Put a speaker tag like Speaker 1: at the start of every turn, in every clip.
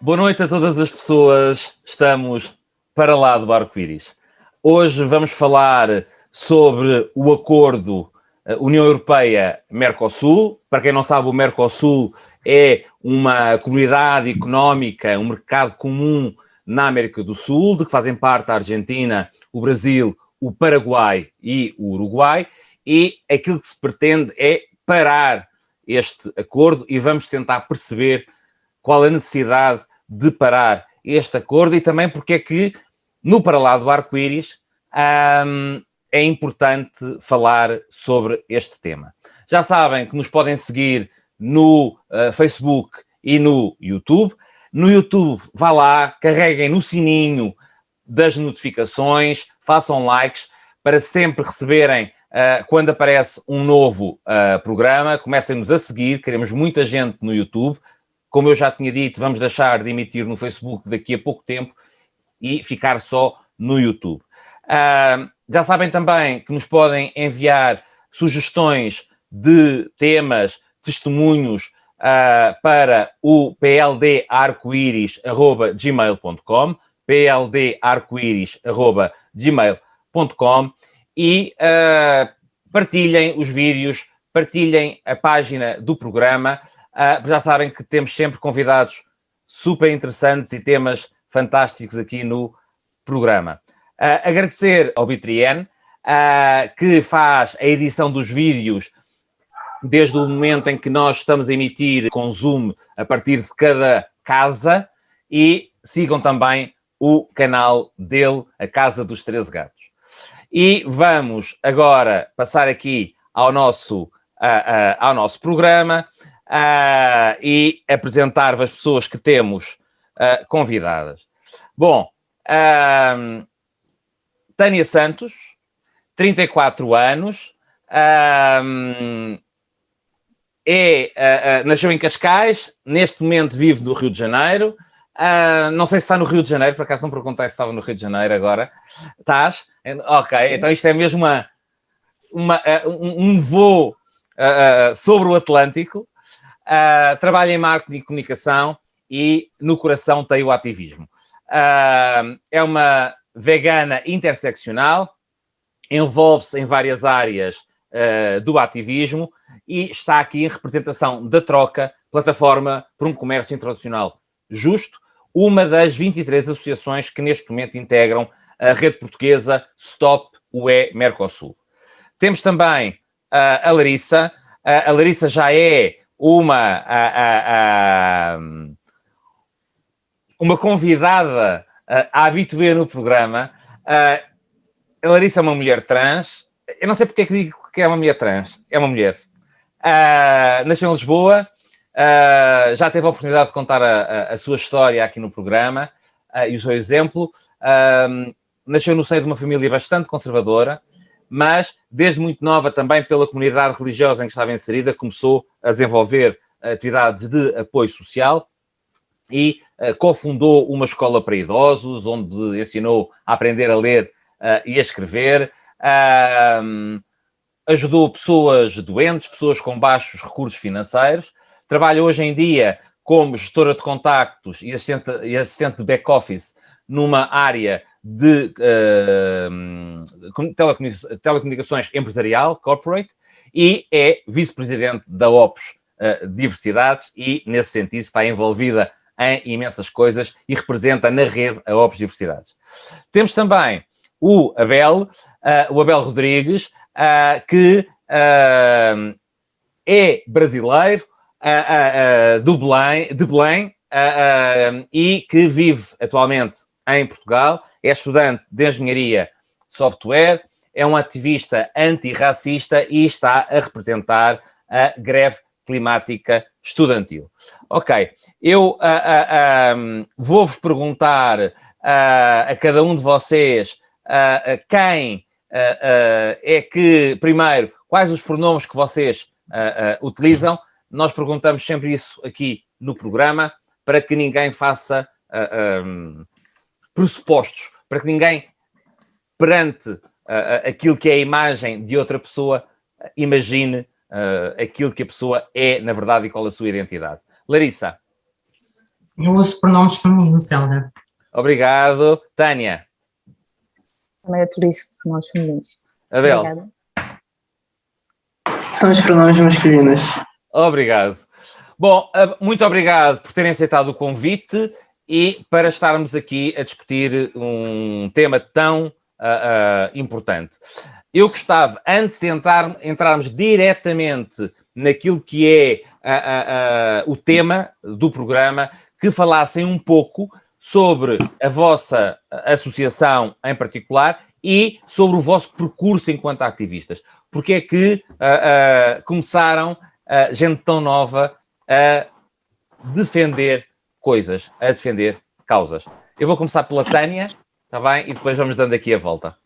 Speaker 1: Boa noite a todas as pessoas. Estamos para lá do arco-íris. Hoje vamos falar sobre o acordo União Europeia-Mercosul. Para quem não sabe, o Mercosul é uma comunidade económica, um mercado comum na América do Sul, de que fazem parte a Argentina, o Brasil, o Paraguai e o Uruguai. E aquilo que se pretende é parar este acordo e vamos tentar perceber qual a necessidade de parar este acordo e também porque é que, no Para Lá do Arco-Íris, é importante falar sobre este tema. Já sabem que nos podem seguir no Facebook e no YouTube. No YouTube, vá lá, carreguem no sininho das notificações, façam likes para sempre receberem quando aparece um novo programa. Comecem-nos a seguir, queremos muita gente no YouTube. Como eu já tinha dito, vamos deixar de emitir no Facebook daqui a pouco tempo e ficar só no YouTube. Já sabem também que nos podem enviar sugestões de temas, testemunhos para o pldarcoiris@gmail.com, pldarcoiris@gmail.com e partilhem os vídeos, partilhem a página do programa. Já sabem que temos sempre convidados super interessantes e temas fantásticos aqui no programa. Agradecer ao Bitrien, que faz a edição dos vídeos desde o momento em que nós estamos a emitir com Zoom a partir de cada casa, e sigam também o canal dele, a Casa dos 13 Gatos. E vamos agora passar aqui ao nosso programa. E apresentar-vos as pessoas que temos convidadas. Bom, Tânia Santos, 34 anos, nasceu em Cascais, neste momento vive no Rio de Janeiro. Não sei se está no Rio de Janeiro, por acaso não perguntei se estava no Rio de Janeiro agora. Estás? Ok, então isto é mesmo um voo sobre o Atlântico. Trabalha em marketing e comunicação e no coração tem o ativismo. É uma vegana interseccional, envolve-se em várias áreas do ativismo e está aqui em representação da Troca, Plataforma por um Comércio Internacional Justo, uma das 23 associações que neste momento integram a rede portuguesa Stop UE Mercosul. Temos também a Larissa. A Larissa já é uma convidada habitué no programa. A Larissa é uma mulher trans. Eu não sei porque é que digo que é uma mulher trans. É uma mulher. Nasceu em Lisboa. Já teve a oportunidade de contar a sua história aqui no programa e o seu exemplo. Nasceu no seio de uma família bastante conservadora, mas desde muito nova também pela comunidade religiosa em que estava inserida, começou a desenvolver atividades de apoio social e cofundou uma escola para idosos, onde ensinou a aprender a ler e a escrever. Ajudou pessoas doentes, pessoas com baixos recursos financeiros. Trabalha hoje em dia como gestora de contactos e assistente de back-office numa área de telecomunicações empresarial, corporate, e é vice-presidente da OPS Diversidades e, nesse sentido, está envolvida em imensas coisas e representa na rede a OPS Diversidades. Temos também o Abel Rodrigues, que é brasileiro, de Belém, e que vive atualmente em Portugal, é estudante de Engenharia Software, é um ativista antirracista e está a representar a greve climática estudantil. Ok, eu vou-vos perguntar a cada um de vocês quem é que, primeiro, quais os pronomes que vocês utilizam. Nós perguntamos sempre isso aqui no programa, para que ninguém faça pressupostos, para que ninguém, perante aquilo que é a imagem de outra pessoa, imagine aquilo que a pessoa é, na verdade, e qual a sua identidade. Larissa.
Speaker 2: Eu uso pronomes femininos, Helder.
Speaker 1: Obrigado. Tânia.
Speaker 3: Também utilizo pronomes femininos.
Speaker 1: Abel.
Speaker 3: Obrigada.
Speaker 4: São os pronomes masculinos.
Speaker 1: Obrigado. Bom, muito obrigado por terem aceitado o convite e para estarmos aqui a discutir um tema tão importante. Eu gostava, antes de entrarmos diretamente naquilo que é o tema do programa, que falassem um pouco sobre a vossa associação em particular e sobre o vosso percurso enquanto ativistas. Porque é que começaram, gente tão nova, a defender coisas, a defender causas. Eu vou começar pela Tânia, está bem? E depois vamos dando aqui a volta.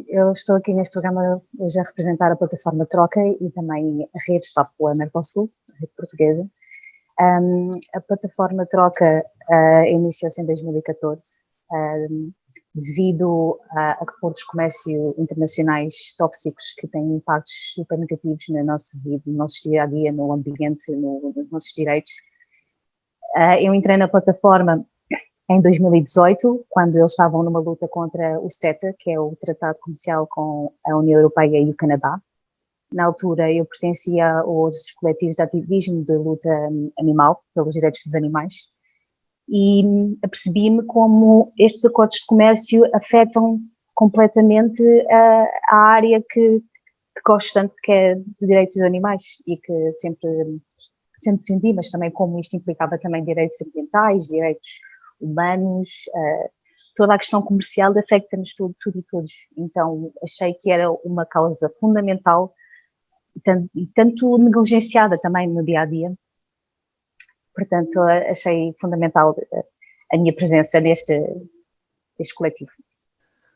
Speaker 3: Eu estou aqui neste programa hoje a representar a plataforma Troca e também a rede Stop Mercosul, a rede portuguesa. A plataforma Troca iniciou-se em 2014 devido a acordos de comércio internacionais tóxicos que têm impactos super negativos na nossa vida, no nosso dia-a-dia, no ambiente, nos nossos direitos. Eu entrei na plataforma em 2018, quando eles estavam numa luta contra o CETA, que é o Tratado Comercial com a União Europeia e o Canadá. Na altura, eu pertencia aos coletivos de ativismo de luta animal, pelos direitos dos animais, e apercebi-me como estes acordos de comércio afetam completamente a área que gosto tanto, que é dos direitos dos animais, e que sempre defendi, mas também como isto implicava também direitos ambientais, direitos humanos, toda a questão comercial afeta-nos tudo e todos. Então achei que era uma causa fundamental e tanto negligenciada também no dia-a-dia. Portanto, achei fundamental a minha presença neste coletivo.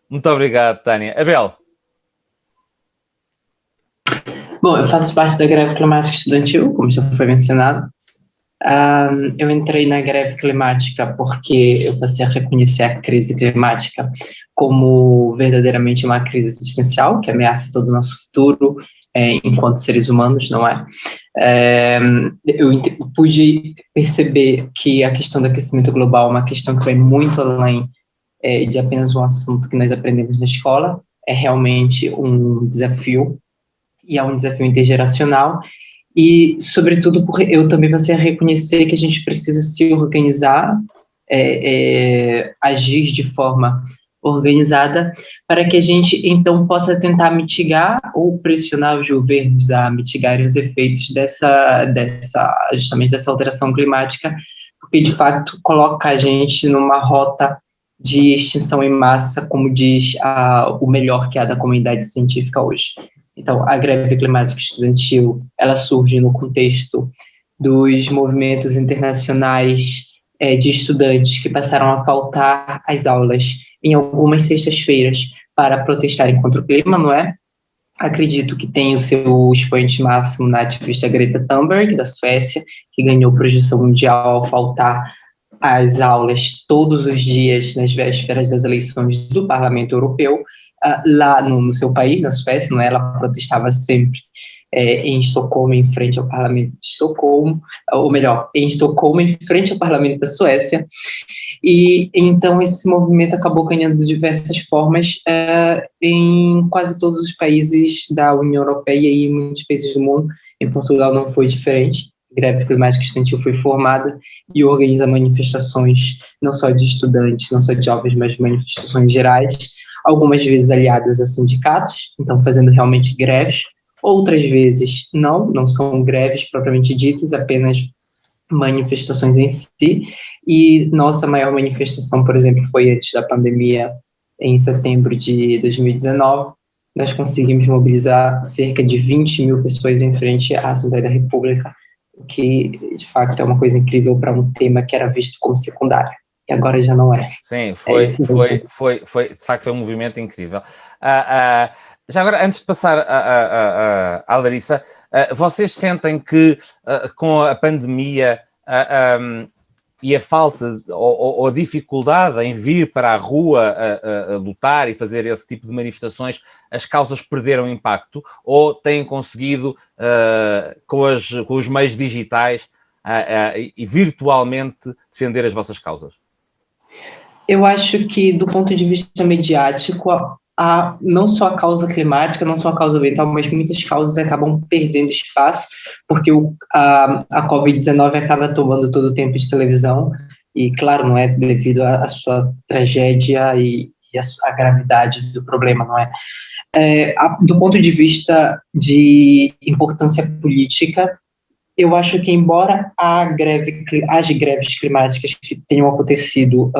Speaker 1: Muito obrigado, Tânia. Abel.
Speaker 4: Bom, eu faço parte da greve climática estudantil, como já foi mencionado. Eu entrei na greve climática porque eu passei a reconhecer a crise climática como verdadeiramente uma crise existencial, que ameaça todo o nosso futuro enquanto seres humanos, não é? Eu pude perceber que a questão do aquecimento global é uma questão que vai muito além de apenas um assunto que nós aprendemos na escola, é realmente um desafio, e é um desafio intergeracional. E, sobretudo, porque eu também passei a reconhecer que a gente precisa se organizar, agir de forma organizada, para que a gente, então, possa tentar mitigar ou pressionar os governos a mitigarem os efeitos justamente dessa alteração climática, porque, de fato, coloca a gente numa rota de extinção em massa, como diz o melhor que há da comunidade científica hoje. Então, a greve climática estudantil, ela surge no contexto dos movimentos internacionais de estudantes que passaram a faltar às aulas em algumas sextas-feiras para protestarem contra o clima, não é? Acredito que tem o seu expoente máximo na ativista Greta Thunberg, da Suécia, que ganhou projeção mundial ao faltar às aulas todos os dias nas vésperas das eleições do Parlamento Europeu, lá no seu país, na Suécia, não é? Ela protestava sempre em Estocolmo, em frente ao Parlamento de Estocolmo, ou melhor, em Estocolmo, em frente ao Parlamento da Suécia, e então esse movimento acabou ganhando diversas formas em quase todos os países da União Europeia e em muitos países do mundo. Em Portugal não foi diferente. A greve climática estudantil foi formada e organiza manifestações não só de estudantes, não só de jovens, mas manifestações gerais, algumas vezes aliadas a sindicatos, então fazendo realmente greves, outras vezes não são greves propriamente ditas, apenas manifestações em si, e nossa maior manifestação, por exemplo, foi antes da pandemia, em setembro de 2019, nós conseguimos mobilizar cerca de 20 mil pessoas em frente à Assembleia da República, o que, de fato, é uma coisa incrível para um tema que era visto como secundário. E agora já não é.
Speaker 1: Sim, de facto foi um movimento incrível. Já agora, antes de passar à Larissa, vocês sentem que com a pandemia e a falta ou a dificuldade em vir para a rua a lutar e fazer esse tipo de manifestações, as causas perderam impacto ou têm conseguido, com os meios digitais, e virtualmente defender as vossas causas?
Speaker 4: Eu acho que, do ponto de vista mediático, não só a causa climática, não só a causa ambiental, mas muitas causas acabam perdendo espaço, porque a Covid-19 acaba tomando todo o tempo de televisão, e, claro, não é devido à sua tragédia e a gravidade do problema, não é? Do ponto de vista de importância política, eu acho que, embora as greves climáticas que tenham acontecido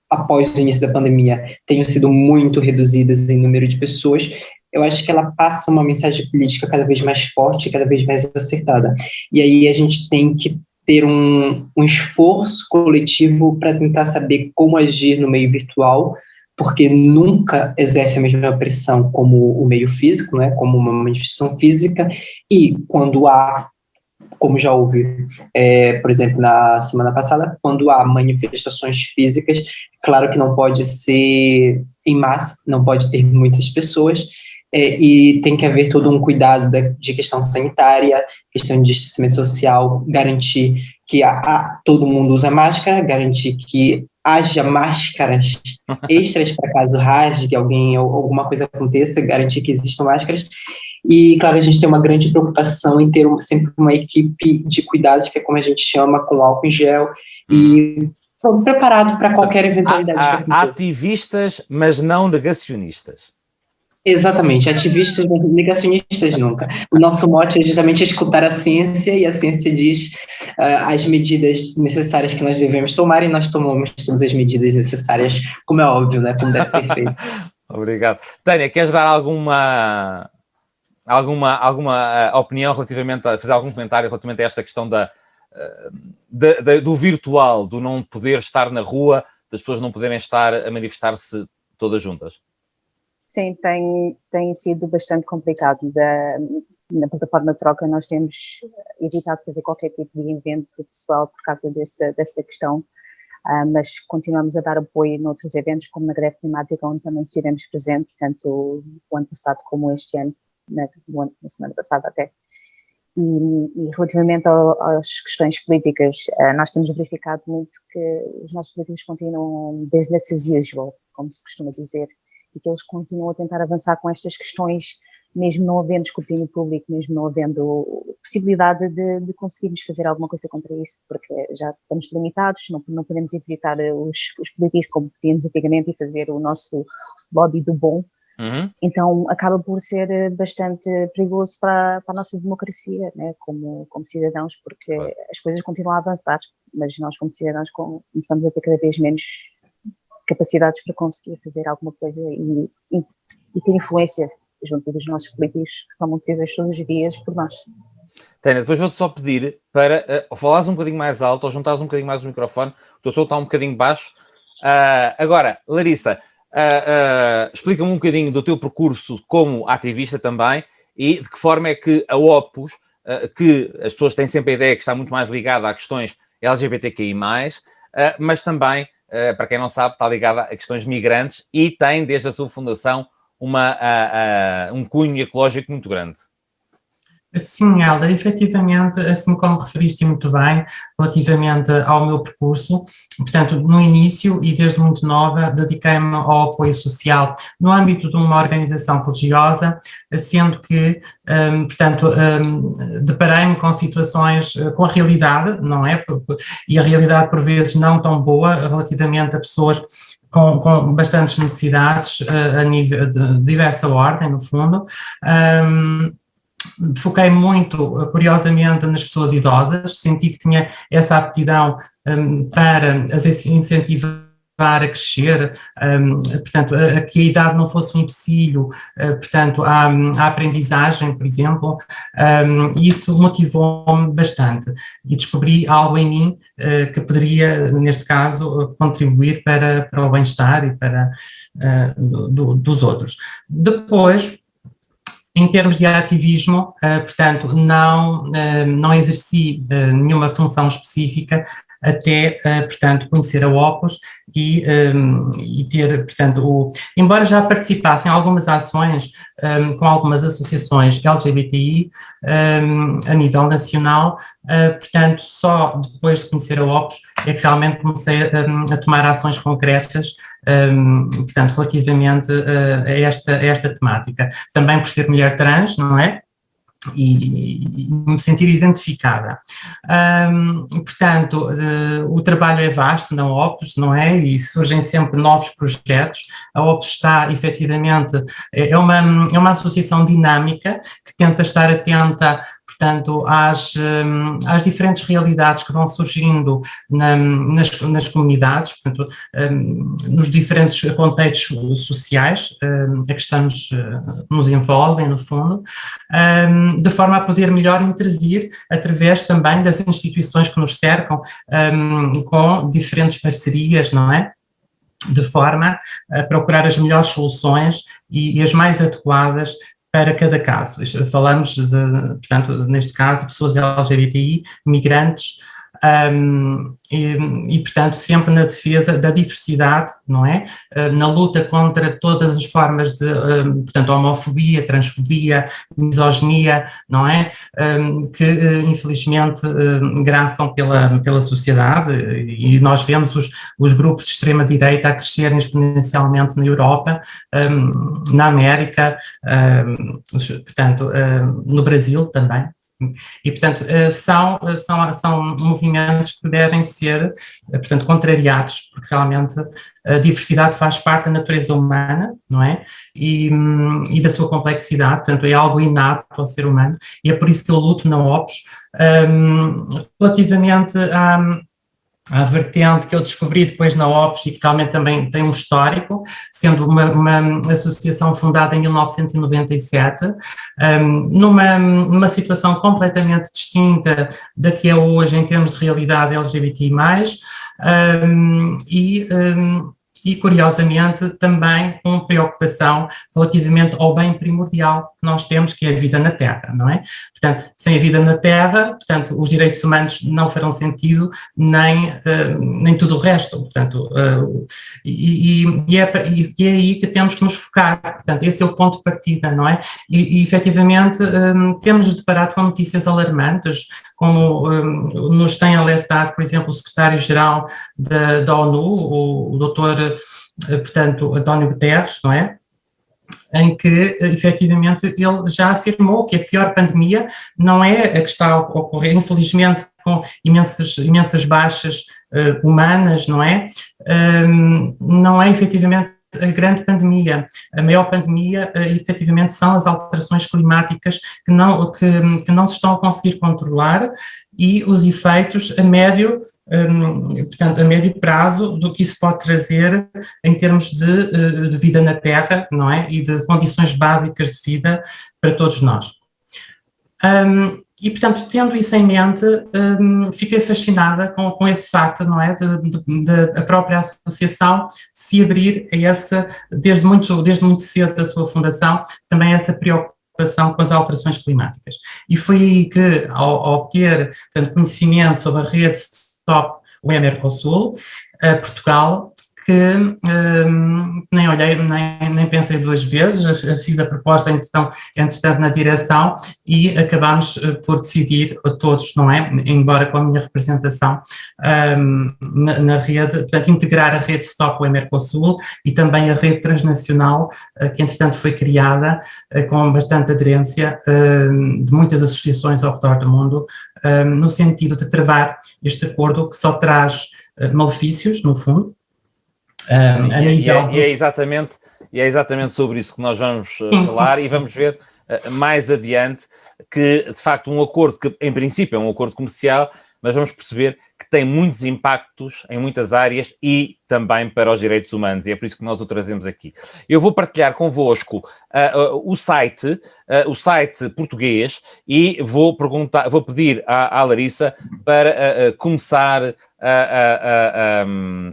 Speaker 4: após o início da pandemia tenham sido muito reduzidas em número de pessoas, eu acho que ela passa uma mensagem política cada vez mais forte, cada vez mais acertada. E aí a gente tem que ter um esforço coletivo para tentar saber como agir no meio virtual, porque nunca exerce a mesma pressão como o meio físico, né, como uma manifestação física, e quando há, como já houve, por exemplo, na semana passada, quando há manifestações físicas, claro que não pode ser em massa, não pode ter muitas pessoas, e tem que haver todo um cuidado de questão sanitária, questão de distanciamento social, garantir que todo mundo usa máscara, garantir que haja máscaras extras para caso rasgue alguém ou alguma coisa aconteça, garantir que existam máscaras. E, claro, a gente tem uma grande preocupação em ter sempre uma equipe de cuidados, que é como a gente chama, com álcool em gel, e preparado para qualquer eventualidade que aconteça.
Speaker 1: Ativistas, mas não negacionistas.
Speaker 4: Exatamente, ativistas, negacionistas nunca. O nosso mote é justamente escutar a ciência, e a ciência diz as medidas necessárias que nós devemos tomar, e nós tomamos todas as medidas necessárias, como é óbvio, né? Como deve ser feito.
Speaker 1: Obrigado. Tânia, queres dar alguma opinião relativamente, fazer algum comentário relativamente a esta questão do virtual, do não poder estar na rua, das pessoas não poderem estar a manifestar-se todas juntas?
Speaker 3: Sim, tem sido bastante complicado. Na plataforma Troca nós temos evitado fazer qualquer tipo de evento pessoal por causa dessa questão, mas continuamos a dar apoio noutros eventos, como na greve climática, onde também estivemos presentes, tanto o ano passado como este ano, na semana passada até. E relativamente às questões políticas, nós temos verificado muito que os nossos políticos continuam business as usual, como se costuma dizer, e que eles continuam a tentar avançar com estas questões, mesmo não havendo escrutínio público, mesmo não havendo possibilidade de conseguirmos fazer alguma coisa contra isso, porque já estamos limitados, não podemos ir visitar os políticos como podíamos antigamente e fazer o nosso lobby do bom.
Speaker 1: Uhum.
Speaker 3: Então acaba por ser bastante perigoso para a nossa democracia, né, como cidadãos, porque as coisas continuam a avançar, mas nós como cidadãos começamos a ter cada vez menos capacidades para conseguir fazer alguma coisa e ter influência junto dos nossos políticos que tomam decisões todos os dias por nós.
Speaker 1: Tânia, depois vou-te só pedir para falares um bocadinho mais alto ou juntares um bocadinho mais o microfone, o teu som está um bocadinho baixo. Agora, Larissa, explica-me um bocadinho do teu percurso como ativista também e de que forma é que a Opus, que as pessoas têm sempre a ideia que está muito mais ligada a questões LGBTQI+, mas também, para quem não sabe, está ligada a questões migrantes e tem, desde a sua fundação, um cunho ecológico muito grande.
Speaker 2: Sim, Helder, efetivamente, assim como referiste muito bem, relativamente ao meu percurso, portanto, no início e desde muito nova, dediquei-me ao apoio social no âmbito de uma organização religiosa, sendo que, portanto, deparei-me com situações, com a realidade, não é? E a realidade, por vezes, não tão boa, relativamente a pessoas com bastantes necessidades a nível de diversa ordem, no fundo. Foquei muito, curiosamente, nas pessoas idosas, senti que tinha essa aptidão para as incentivar a crescer, portanto, a que a idade não fosse um empecilho, portanto, à aprendizagem, por exemplo, e isso motivou-me bastante e descobri algo em mim que poderia, neste caso, contribuir para o bem-estar e para dos outros. Depois, em termos de ativismo, portanto, não exerci nenhuma função específica até, portanto, conhecer a Opus e ter, portanto, embora já participassem em algumas ações com algumas associações LGBTI a nível nacional, portanto, só depois de conhecer a OPS é que realmente comecei a tomar ações concretas, portanto, relativamente a esta temática. Também por ser mulher trans, não é? E me sentir identificada. Portanto, o trabalho é vasto na OPS, não é? E surgem sempre novos projetos. A OPS está, efetivamente, é uma associação dinâmica que tenta estar atenta, portanto, às diferentes realidades que vão surgindo nas comunidades, portanto, nos diferentes contextos sociais a que nos envolvem, no fundo, de forma a poder melhor intervir através também das instituições que nos cercam, com diferentes parcerias, não é? De forma a procurar as melhores soluções e as mais adequadas para cada caso. Falamos, portanto, neste caso, de pessoas LGBTI, migrantes, portanto, sempre na defesa da diversidade, não é? Na luta contra todas as formas de, portanto, homofobia, transfobia, misoginia, não é? Que, infelizmente, graçam pela sociedade, e nós vemos os grupos de extrema-direita a crescerem exponencialmente na Europa, na América, portanto, no Brasil também. E, portanto, são movimentos que devem ser, portanto, contrariados, porque realmente a diversidade faz parte da natureza humana, não é? E da sua complexidade, portanto, é algo inato ao ser humano, e é por isso que eu luto na OPS, relativamente à vertente que eu descobri depois na OPS e que realmente também tem um histórico, sendo uma associação fundada em 1997, numa situação completamente distinta da que é hoje em termos de realidade LGBTI+, e curiosamente também com preocupação relativamente ao bem primordial que nós temos, que é a vida na Terra, não é? Portanto, sem a vida na Terra, portanto, os direitos humanos não farão sentido, nem tudo o resto, portanto, é aí que temos que nos focar, portanto, esse é o ponto de partida, não é? E efetivamente temos deparado com notícias alarmantes, como nos tem alertado, por exemplo, o secretário-geral da ONU, o doutor, portanto, António Guterres, não é? Em que, efetivamente, ele já afirmou que a pior pandemia não é a que está a ocorrer, infelizmente, com imensas baixas humanas, não é? Não é, efetivamente, a grande pandemia. A maior pandemia, efetivamente, são as alterações climáticas que não se estão a conseguir controlar e os efeitos portanto, a médio prazo do que isso pode trazer em termos de vida na Terra, não é? E de condições básicas de vida para todos nós. E, portanto, tendo isso em mente, fiquei fascinada com esse facto, não é, de a própria associação se abrir a essa, desde muito cedo da sua fundação, também essa preocupação com as alterações climáticas. E foi aí que, ao obter, portanto, conhecimento sobre a rede Stop o Mercosul, Portugal, que nem olhei, nem pensei duas vezes, fiz a proposta, entretanto, na direção e acabámos por decidir todos, não é? Embora com a minha representação na rede, portanto, integrar a rede Stop o Mercosul e também a rede transnacional, que entretanto foi criada com bastante aderência de muitas associações ao redor do mundo, no sentido de travar este acordo que só traz malefícios, no fundo.
Speaker 1: É exatamente sobre isso que nós vamos falar e vamos ver mais adiante que, de facto, um acordo que, em princípio, é um acordo comercial, mas vamos perceber que tem muitos impactos em muitas áreas e também para os direitos humanos, e é por isso que nós o trazemos aqui. Eu vou partilhar convosco o site português e vou pedir à Larissa para começar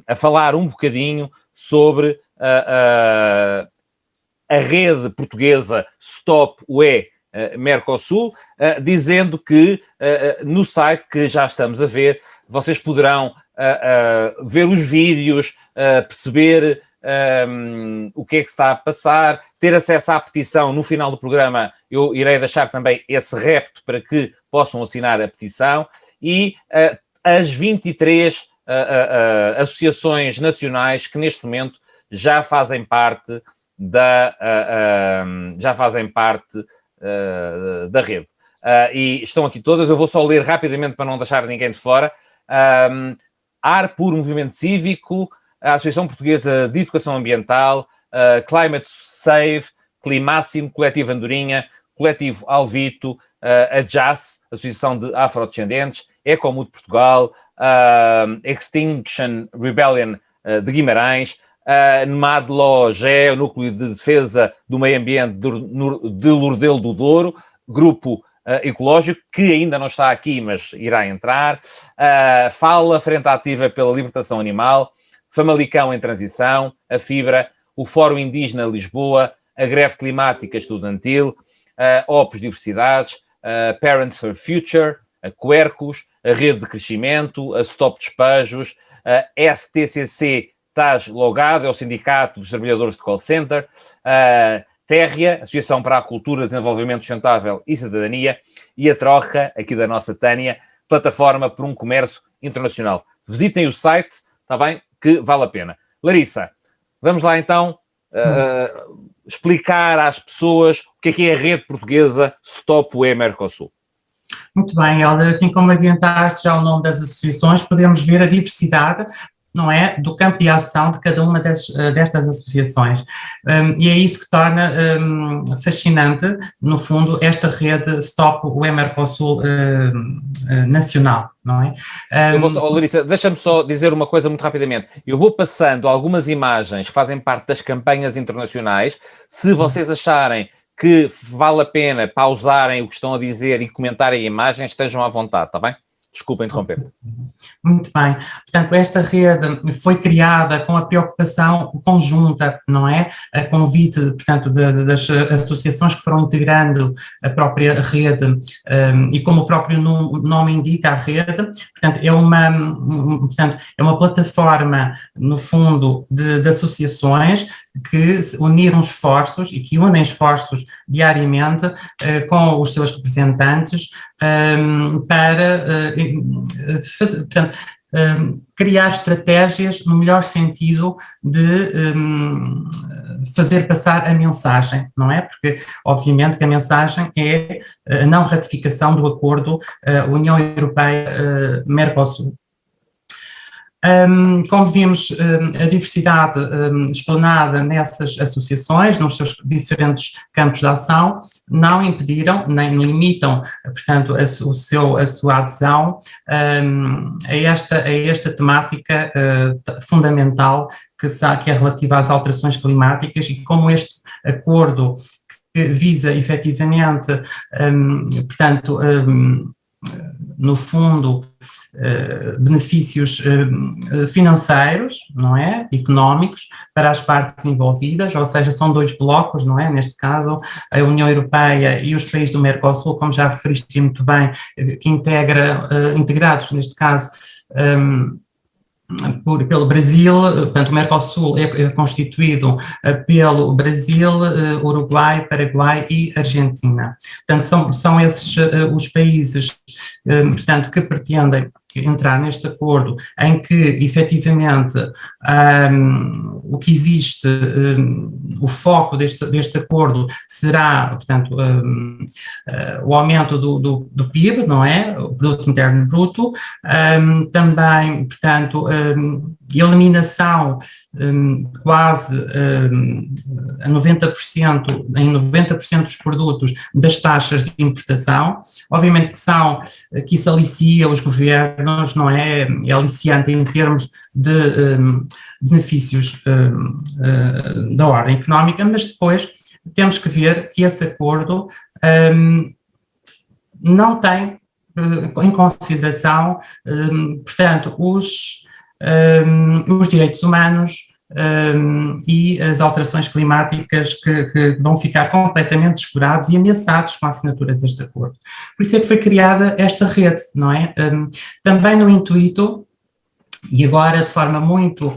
Speaker 1: a falar um bocadinho sobre a rede portuguesa Stop UE Mercosul, dizendo que no site que já estamos a ver, vocês poderão ver os vídeos, perceber o que é que está a passar, ter acesso à petição. No final do programa eu irei deixar também esse repto para que possam assinar a petição, e as 23 associações nacionais que neste momento já fazem parte da rede. E estão aqui todas, eu vou só ler rapidamente para não deixar ninguém de fora. AR Puro Movimento Cívico, a Associação Portuguesa de Educação Ambiental, Climate Save, Climáximo, Coletivo Andorinha, Coletivo Alvito, a JAS, Associação de Afrodescendentes, Ecomute Portugal, Extinction Rebellion de Guimarães, NEMAD-LOGE, o Núcleo de Defesa do Meio Ambiente de Lourdelo do Douro, Grupo Ecológico, que ainda não está aqui, mas irá entrar, FALA, Frente Ativa pela Libertação Animal, Famalicão em Transição, a Fibra, o Fórum Indígena Lisboa, a Greve Climática Estudantil, OPS Diversidades, Parents for Future, a Quercus, a Rede de Crescimento, a Stop Despejos, a STCC TAS Logado, é o Sindicato dos Trabalhadores de Call Center, a Terria, Associação para a Cultura, Desenvolvimento Sustentável e Cidadania, e a Troca, aqui da nossa Tânia, Plataforma por um Comércio Internacional. Visitem o site, está bem? Que vale a pena. Larissa, vamos lá então explicar às pessoas o que é a rede portuguesa Stop UE Mercosul.
Speaker 2: Muito bem, Helder, assim como adiantaste já o nome das associações, podemos ver a diversidade, não é, do campo de ação de cada uma destas associações. E é isso que torna fascinante, no fundo, esta rede Stop UE Mercosul nacional, não é?
Speaker 1: Larissa, deixa-me só dizer uma coisa muito rapidamente. Eu vou passando algumas imagens que fazem parte das campanhas internacionais. Se vocês acharem que vale a pena pausarem o que estão a dizer e comentarem a imagem, estejam à vontade, está bem? Desculpa interromper.
Speaker 2: Muito bem. Portanto, esta rede foi criada com a preocupação conjunta, não é? A convite, portanto, das associações que foram integrando a própria rede, e como o próprio nome indica, a rede, portanto, é uma plataforma, no fundo, de associações que uniram esforços e que unem esforços diariamente com os seus representantes para portanto, criar estratégias no melhor sentido de fazer passar a mensagem, não é? Porque, obviamente, que a mensagem é a não ratificação do acordo União Europeia-Mercosul. Como vimos, a diversidade explanada nessas associações, nos seus diferentes campos de ação, não impediram, nem limitam, portanto, a sua adesão a esta temática fundamental que é relativa às alterações climáticas, e como este acordo que visa efetivamente, portanto, no fundo, benefícios financeiros, não é? Económicos, para as partes envolvidas, ou seja, são dois blocos, não é? Neste caso, a União Europeia e os países do Mercosul, como já referiste muito bem, que integrados, neste caso, pelo Brasil. Portanto, o Mercosul é constituído pelo Brasil, Uruguai, Paraguai e Argentina. Portanto, são esses os países, portanto, que pretendem entrar neste acordo, em que, efetivamente, o que existe, o foco deste acordo será, portanto, o aumento do PIB, não é? O Produto Interno Bruto, também, portanto, eliminação quase a 90%, em 90% dos produtos, das taxas de importação. Obviamente que isso alicia os governos, não é? É aliciante em termos de benefícios da ordem económica, mas depois temos que ver que esse acordo não tem em consideração, portanto, os direitos humanos e as alterações climáticas que vão ficar completamente descurados e ameaçados com a assinatura deste acordo. Por isso é que foi criada esta rede, não é? Também no intuito e agora de forma muito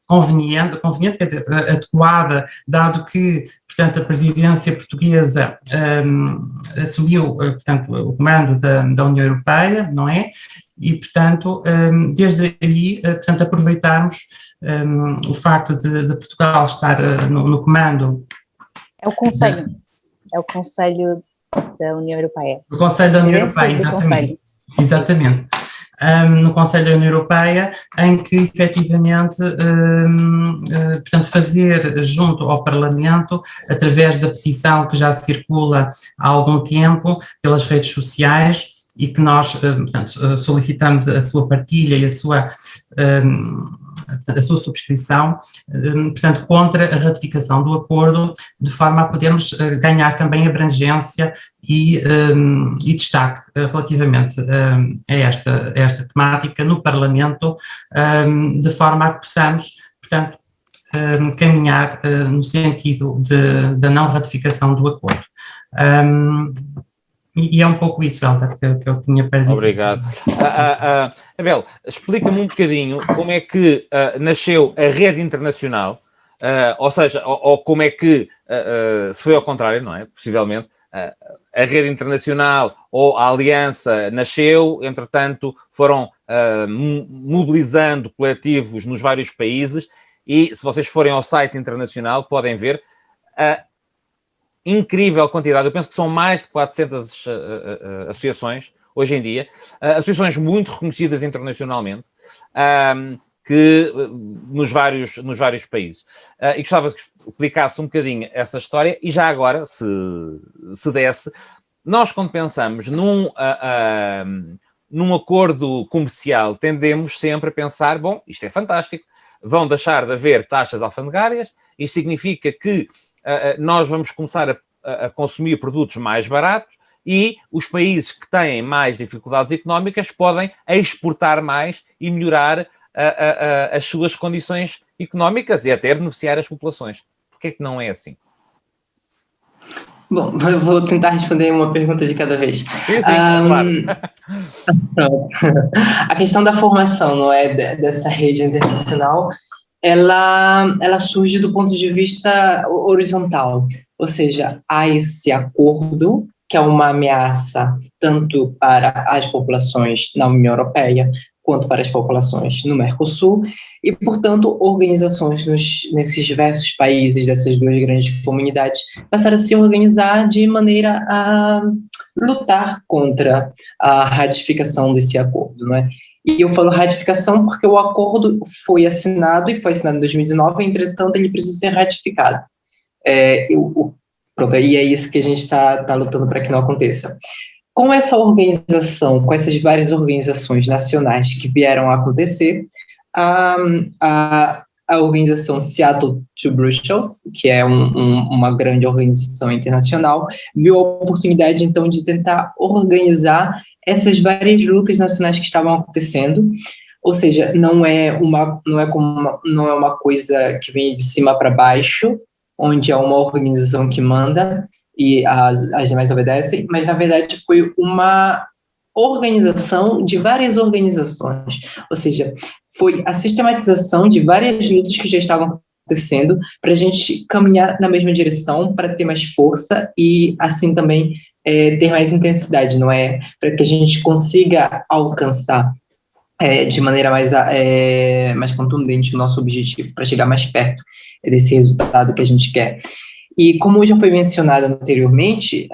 Speaker 2: conveniente, quer dizer, adequada, dado que, portanto, a presidência portuguesa assumiu, portanto, o comando da União Europeia, não é? E, portanto, desde aí, portanto, aproveitarmos o facto de Portugal estar no comando.
Speaker 3: É o Conselho da União Europeia.
Speaker 2: O Conselho da União Europeia, exatamente. Exatamente. No Conselho da União Europeia, em que efetivamente, portanto, fazer junto ao Parlamento, através da petição que já circula há algum tempo pelas redes sociais e que nós, portanto, solicitamos a sua partilha e a sua subscrição, portanto, contra a ratificação do acordo, de forma a podermos ganhar também abrangência e destaque relativamente a esta temática no Parlamento, de forma a que possamos, portanto, caminhar no sentido da não ratificação do acordo. E é um pouco isso, Helder, que eu tinha para dizer.
Speaker 1: Obrigado. Abel, explica-me um bocadinho como é que nasceu a rede internacional, ou seja, ou como é que, se foi ao contrário, não é? Possivelmente, a rede internacional ou a aliança nasceu, entretanto, foram mobilizando coletivos nos vários países e, se vocês forem ao site internacional, podem ver incrível quantidade, eu penso que são mais de 400 associações, hoje em dia, associações muito reconhecidas internacionalmente, que nos vários países. E gostava que explicasse um bocadinho essa história, e já agora, se desse, nós quando pensamos num acordo comercial, tendemos sempre a pensar, bom, isto é fantástico, vão deixar de haver taxas alfandegárias, isto significa que nós vamos começar a consumir produtos mais baratos e os países que têm mais dificuldades económicas podem exportar mais e melhorar as suas condições económicas e até beneficiar as populações. Por que é que não é assim?
Speaker 4: Bom, eu vou tentar responder uma pergunta de cada vez.
Speaker 1: Sim, claro.
Speaker 4: Pronto. A questão da formação, não é, dessa rede internacional, ela surge do ponto de vista horizontal, ou seja, há esse acordo que é uma ameaça tanto para as populações na União Europeia quanto para as populações no Mercosul, e, portanto, organizações nesses diversos países, dessas duas grandes comunidades, passaram a se organizar de maneira a lutar contra a ratificação desse acordo, não é? E eu falo ratificação porque o acordo foi assinado em 2019, entretanto, ele precisa ser ratificado. Pronto, e é isso que a gente está lutando para que não aconteça. Com essa organização, com essas várias organizações nacionais que vieram a acontecer, a organização Seattle to Brussels, que é uma grande organização internacional, viu a oportunidade, então, de tentar organizar essas várias lutas nacionais que estavam acontecendo, ou seja, não é uma coisa que vem de cima para baixo, onde é uma organização que manda e as demais obedecem, mas, na verdade, foi uma organização de várias organizações, ou seja, foi a sistematização de várias lutas que já estavam acontecendo para a gente caminhar na mesma direção, para ter mais força e, assim, também ter mais intensidade, não é? Para que a gente consiga alcançar de maneira mais contundente o nosso objetivo, para chegar mais perto desse resultado que a gente quer. E como já foi mencionado anteriormente,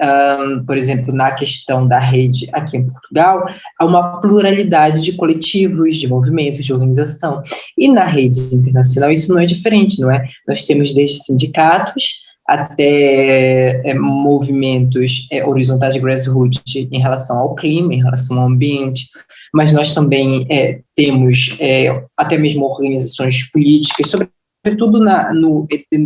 Speaker 4: por exemplo, na questão da rede aqui em Portugal, há uma pluralidade de coletivos, de movimentos, de organização. E na rede internacional isso não é diferente, não é? Nós temos desde sindicatos até movimentos horizontais de grassroots em relação ao clima, em relação ao ambiente, mas nós também temos até mesmo organizações políticas, sobretudo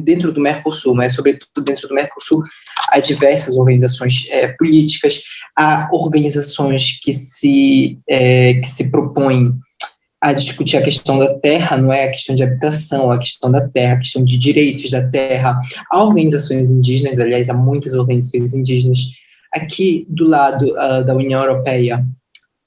Speaker 4: dentro do Mercosul, mas sobretudo dentro do Mercosul há diversas organizações políticas, há organizações que se propõem a discutir a questão da terra, não é? A questão de habitação, a questão da terra, a questão de direitos da terra. Há organizações indígenas, aliás, há muitas organizações indígenas. Aqui do lado da União Europeia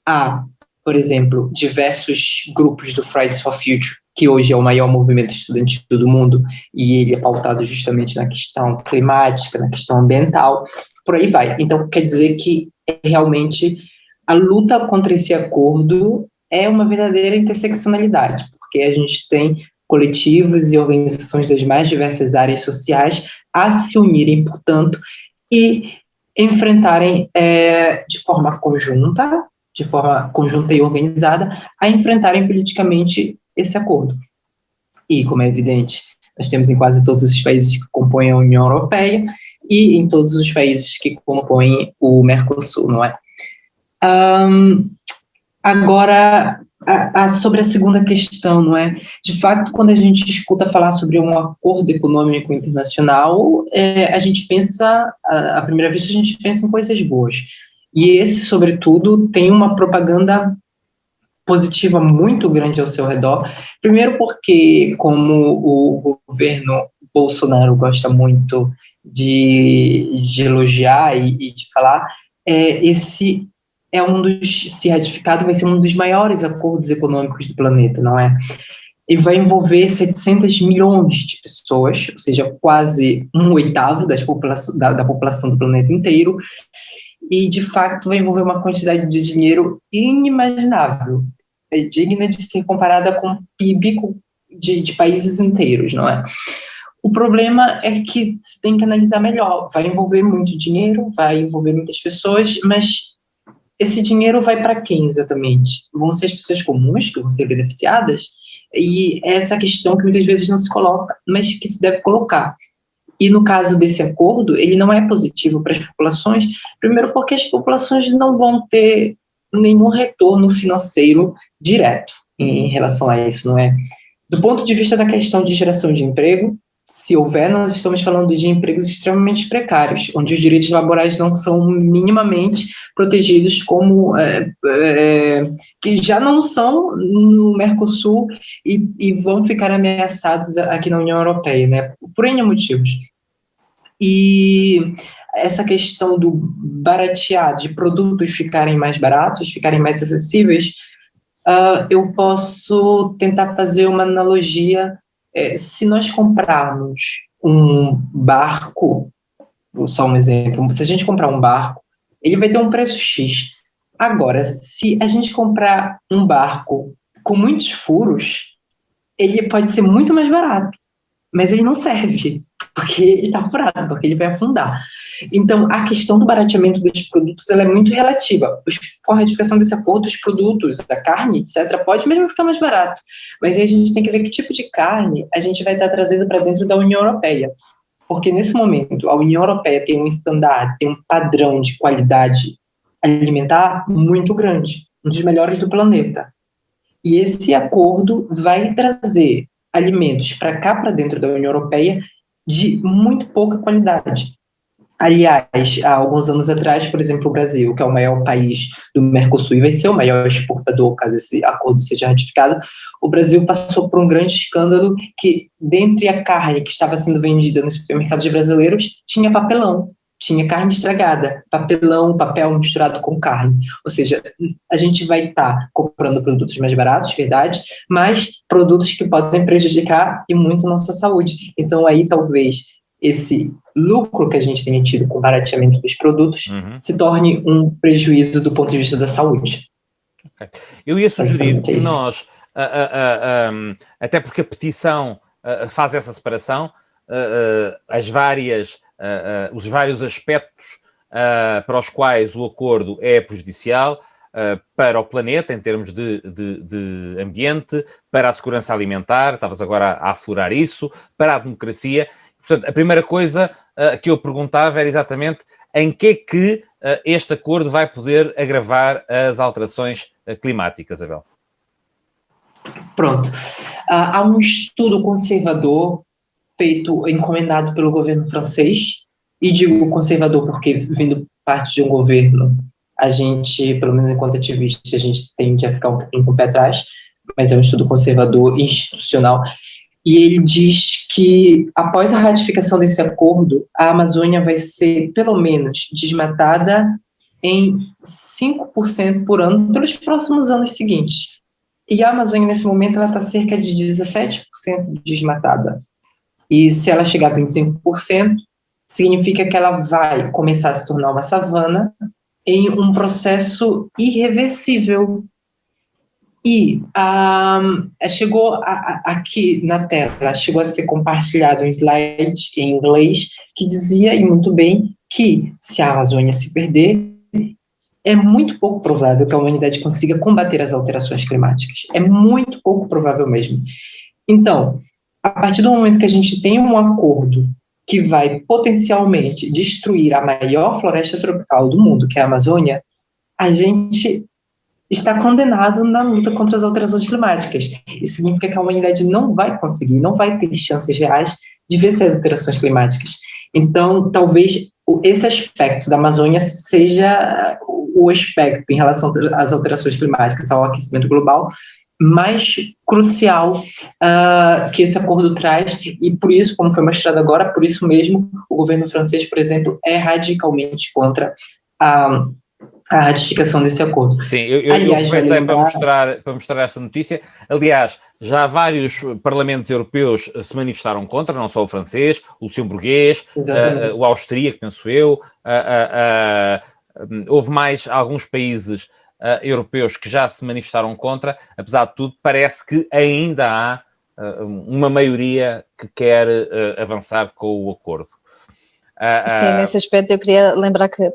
Speaker 4: há por exemplo, diversos grupos do Fridays for Future, que hoje é o maior movimento estudantil do mundo, e ele é pautado justamente na questão climática, na questão ambiental, por aí vai. Então, quer dizer que realmente a luta contra esse acordo é uma verdadeira interseccionalidade, porque a gente tem coletivos e organizações das mais diversas áreas sociais a se unirem, portanto, e enfrentarem de forma conjunta e organizada, a enfrentarem politicamente esse acordo. E, como é evidente, nós temos em quase todos os países que compõem a União Europeia e em todos os países que compõem o Mercosul, não é? Agora, sobre a segunda questão, não é? De fato, quando a gente escuta falar sobre um acordo econômico internacional, a gente pensa, à primeira vista, a gente pensa em coisas boas. E esse, sobretudo, tem uma propaganda positiva muito grande ao seu redor. Primeiro porque, como o governo Bolsonaro gosta muito de elogiar e de falar, esse se ratificado, vai ser um dos maiores acordos econômicos do planeta, não é? E vai envolver 700 milhões de pessoas, ou seja, quase 1/8 da população do planeta inteiro, e, de fato, vai envolver uma quantidade de dinheiro inimaginável, digna de ser comparada com o PIB de países inteiros, não é? O problema é que se tem que analisar melhor. Vai envolver muito dinheiro, vai envolver muitas pessoas, mas esse dinheiro vai para quem exatamente? Vão ser as pessoas comuns que vão ser beneficiadas? E essa questão que muitas vezes não se coloca, mas que se deve colocar. E no caso desse acordo, ele não é positivo para as populações, primeiro porque as populações não vão ter nenhum retorno financeiro direto em relação a isso, não é? Do ponto de vista da questão de geração de emprego, se houver, nós estamos falando de empregos extremamente precários, onde os direitos laborais não são minimamente protegidos, como que já não são no Mercosul e vão ficar ameaçados aqui na União Europeia, né? Por N motivos. E essa questão do baratear, de produtos ficarem mais baratos, ficarem mais acessíveis, eu posso tentar fazer uma analogia. Se nós comprarmos um barco, só um exemplo, se a gente comprar um barco, ele vai ter um preço X. Agora, se a gente comprar um barco com muitos furos, ele pode ser muito mais barato, mas ele não serve, porque ele está furado, porque ele vai afundar. Então, a questão do barateamento dos produtos, ela é muito relativa. Com a ratificação desse acordo, os produtos, a carne, etc., pode mesmo ficar mais barato. Mas aí a gente tem que ver que tipo de carne a gente vai estar trazendo para dentro da União Europeia. Porque, nesse momento, a União Europeia tem um estandarte, tem um padrão de qualidade alimentar muito grande, um dos melhores do planeta. E esse acordo vai trazer alimentos para cá, para dentro da União Europeia, de muito pouca qualidade. Aliás, há alguns anos atrás, por exemplo, o Brasil, que é o maior país do Mercosul e vai ser o maior exportador, caso esse acordo seja ratificado, o Brasil passou por um grande escândalo que, dentre a carne que estava sendo vendida nos supermercados brasileiros, tinha papelão, tinha carne estragada, papel misturado com carne. Ou seja, a gente vai estar comprando produtos mais baratos, verdade, mas produtos que podem prejudicar e muito nossa saúde. Então, aí, talvez, esse lucro que a gente tem tido com o barateamento dos produtos se torne um prejuízo do ponto de vista da saúde.
Speaker 1: Okay. Eu ia sugerir que nós, até porque a petição faz essa separação, os vários aspectos para os quais o acordo é prejudicial para o planeta, em termos de ambiente, para a segurança alimentar, estavas agora a aflorar isso, para a democracia. Portanto, a primeira coisa que eu perguntava era exatamente em que é que este acordo vai poder agravar as alterações climáticas, Abel.
Speaker 4: Pronto. Há um estudo conservador encomendado pelo governo francês, e digo conservador porque, vindo parte de um governo, a gente, pelo menos enquanto ativista, a gente tende a ficar um pouquinho com o pé atrás, mas é um estudo conservador institucional. E ele diz que, após a ratificação desse acordo, a Amazônia vai ser, pelo menos, desmatada em 5% por ano pelos próximos anos seguintes. E a Amazônia, nesse momento, ela está cerca de 17% desmatada. E se ela chegar a 25%, significa que ela vai começar a se tornar uma savana em um processo irreversível. E chegou aqui na tela, chegou a ser compartilhado um slide em inglês que dizia, e muito bem, que se a Amazônia se perder, é muito pouco provável que a humanidade consiga combater as alterações climáticas. É muito pouco provável mesmo. Então, a partir do momento que a gente tem um acordo que vai potencialmente destruir a maior floresta tropical do mundo, que é a Amazônia, a gente está condenado na luta contra as alterações climáticas. Isso significa que a humanidade não vai conseguir, não vai ter chances reais de vencer as alterações climáticas. Então, talvez esse aspecto da Amazônia seja o aspecto em relação às alterações climáticas, ao aquecimento global, mais crucial que esse acordo traz, e por isso, como foi mostrado agora, por isso mesmo, o governo francês, por exemplo, é radicalmente contra a ratificação desse acordo.
Speaker 1: Sim, eu aproveitei para mostrar esta notícia. Aliás, já vários parlamentos europeus se manifestaram contra, não só o francês, o luxemburguês, o austríaco, penso eu. Houve mais alguns países europeus que já se manifestaram contra. Apesar de tudo, parece que ainda há uma maioria que quer avançar com o acordo.
Speaker 3: Sim, nesse aspecto eu queria lembrar que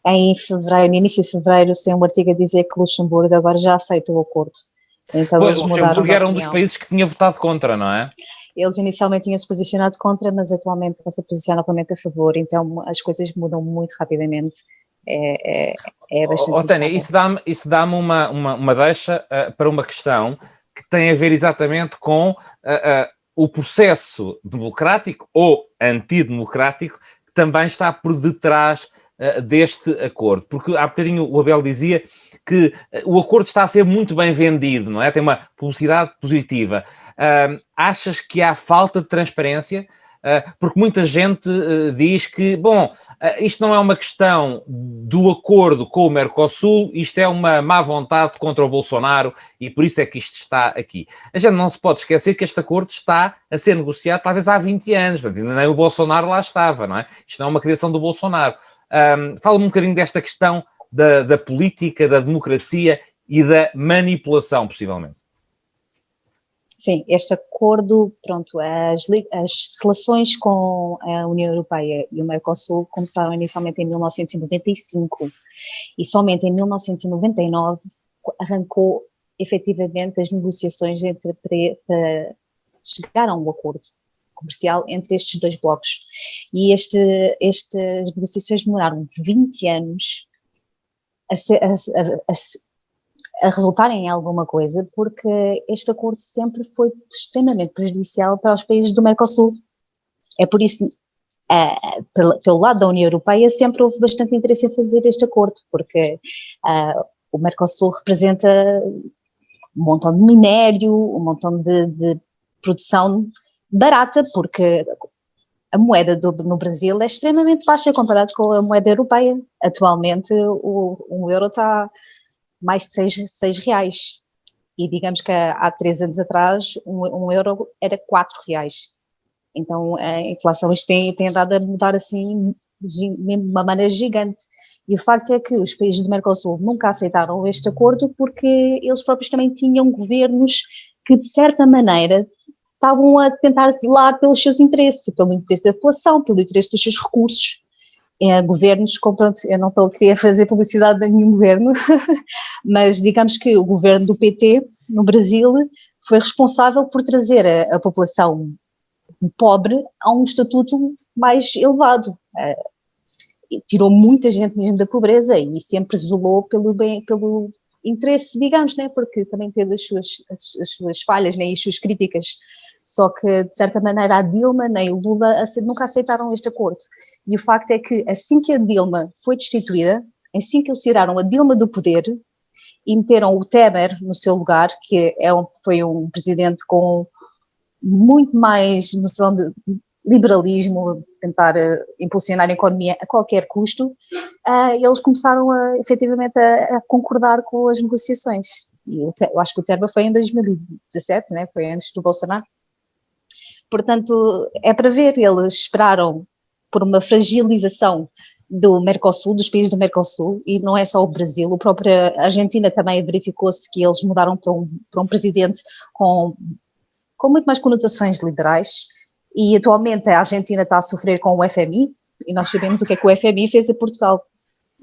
Speaker 3: em fevereiro, no início de fevereiro, tem um artigo a dizer que Luxemburgo agora já aceita o acordo. Então,
Speaker 1: pois, o Luxemburgo era um dos países que tinha votado contra, não é?
Speaker 3: Eles inicialmente tinham se posicionado contra, mas atualmente estão-se a posicionar novamente a favor. Então, as coisas mudam muito rapidamente. É bastante
Speaker 1: Tânia, isso dá-me uma deixa para uma questão que tem a ver exatamente com o processo democrático ou antidemocrático que também está por detrás deste acordo, porque há bocadinho o Abel dizia que o acordo está a ser muito bem vendido, não é? Tem uma publicidade positiva. Achas que há falta de transparência? Porque muita gente diz que, bom, isto não é uma questão do acordo com o Mercosul, isto é uma má vontade contra o Bolsonaro e por isso é que isto está aqui. A gente não se pode esquecer que este acordo está a ser negociado talvez há 20 anos, ainda nem o Bolsonaro lá estava, não é? Isto não é uma criação do Bolsonaro. Fala-me um bocadinho desta questão da política, da democracia e da manipulação, possivelmente.
Speaker 3: Sim, este acordo, pronto, as relações com a União Europeia e o Mercosul começaram inicialmente em 1995 e somente em 1999 arrancou efetivamente as negociações para chegar a um acordo comercial entre estes dois blocos. E estas negociações demoraram 20 anos a resultarem em alguma coisa, porque este acordo sempre foi extremamente prejudicial para os países do Mercosul. É por isso, pelo lado da União Europeia, sempre houve bastante interesse em fazer este acordo, porque o Mercosul representa um montão de minério, um montão de produção barata, porque a moeda no Brasil é extremamente baixa comparado com a moeda europeia. Atualmente, um euro está mais de 6 reais. E digamos que há 3 anos atrás, um euro era 4 reais. Então, a inflação isto tem andado a mudar assim de uma maneira gigante. E o facto é que os países do Mercosul nunca aceitaram este acordo porque eles próprios também tinham governos que, de certa maneira, estavam a tentar zelar pelos seus interesses, pelo interesse da população, pelo interesse dos seus recursos. Governos, pronto, eu não estou aqui a fazer publicidade de nenhum governo, mas digamos que o governo do PT no Brasil foi responsável por trazer a população pobre a um estatuto mais elevado. Tirou muita gente mesmo da pobreza e sempre zelou pelo interesse, digamos, né, porque também teve as suas falhas, né, e as suas críticas. Só que, de certa maneira, a Dilma nem o Lula nunca aceitaram este acordo. E o facto é que, assim que a Dilma foi destituída, assim que eles tiraram a Dilma do poder e meteram o Temer no seu lugar, que foi um presidente com muito mais noção de liberalismo, tentar impulsionar a economia a qualquer custo, eles começaram efetivamente a concordar com as negociações. E eu acho que o Terma foi em 2017, né? Foi antes do Bolsonaro. Portanto, é para ver, eles esperaram por uma fragilização do Mercosul, dos países do Mercosul, e não é só o Brasil, a própria Argentina também verificou-se que eles mudaram para um presidente com muito mais conotações liberais, e atualmente a Argentina está a sofrer com o FMI, e nós sabemos o que é que o FMI fez a Portugal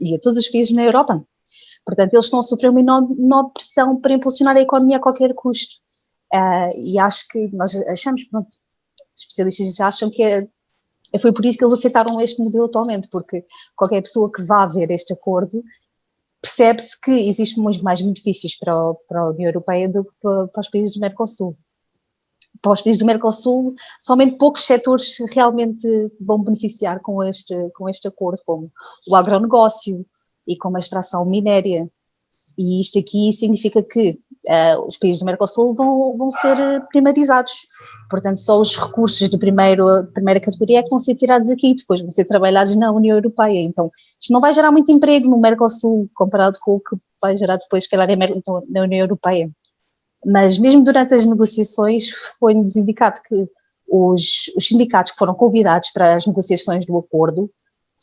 Speaker 3: e a todos os países na Europa. Portanto, eles estão a sofrer uma enorme pressão para impulsionar a economia a qualquer custo. E acho que nós achamos, pronto, especialistas acham que foi por isso que eles aceitaram este modelo atualmente, porque qualquer pessoa que vá ver este acordo percebe-se que existem muito mais benefícios para a União Europeia do que para os países do Mercosul. Para os países do Mercosul, somente poucos setores realmente vão beneficiar com este acordo, como o agronegócio e como a extração minéria. E isto aqui significa que os países do Mercosul vão ser primarizados. Portanto, só os recursos de primeira categoria é que vão ser tirados aqui, depois vão ser trabalhados na União Europeia. Então, isto não vai gerar muito emprego no Mercosul, comparado com o que vai gerar depois, se calhar, na União Europeia. Mas mesmo durante as negociações foi-nos indicado que os sindicatos que foram convidados para as negociações do acordo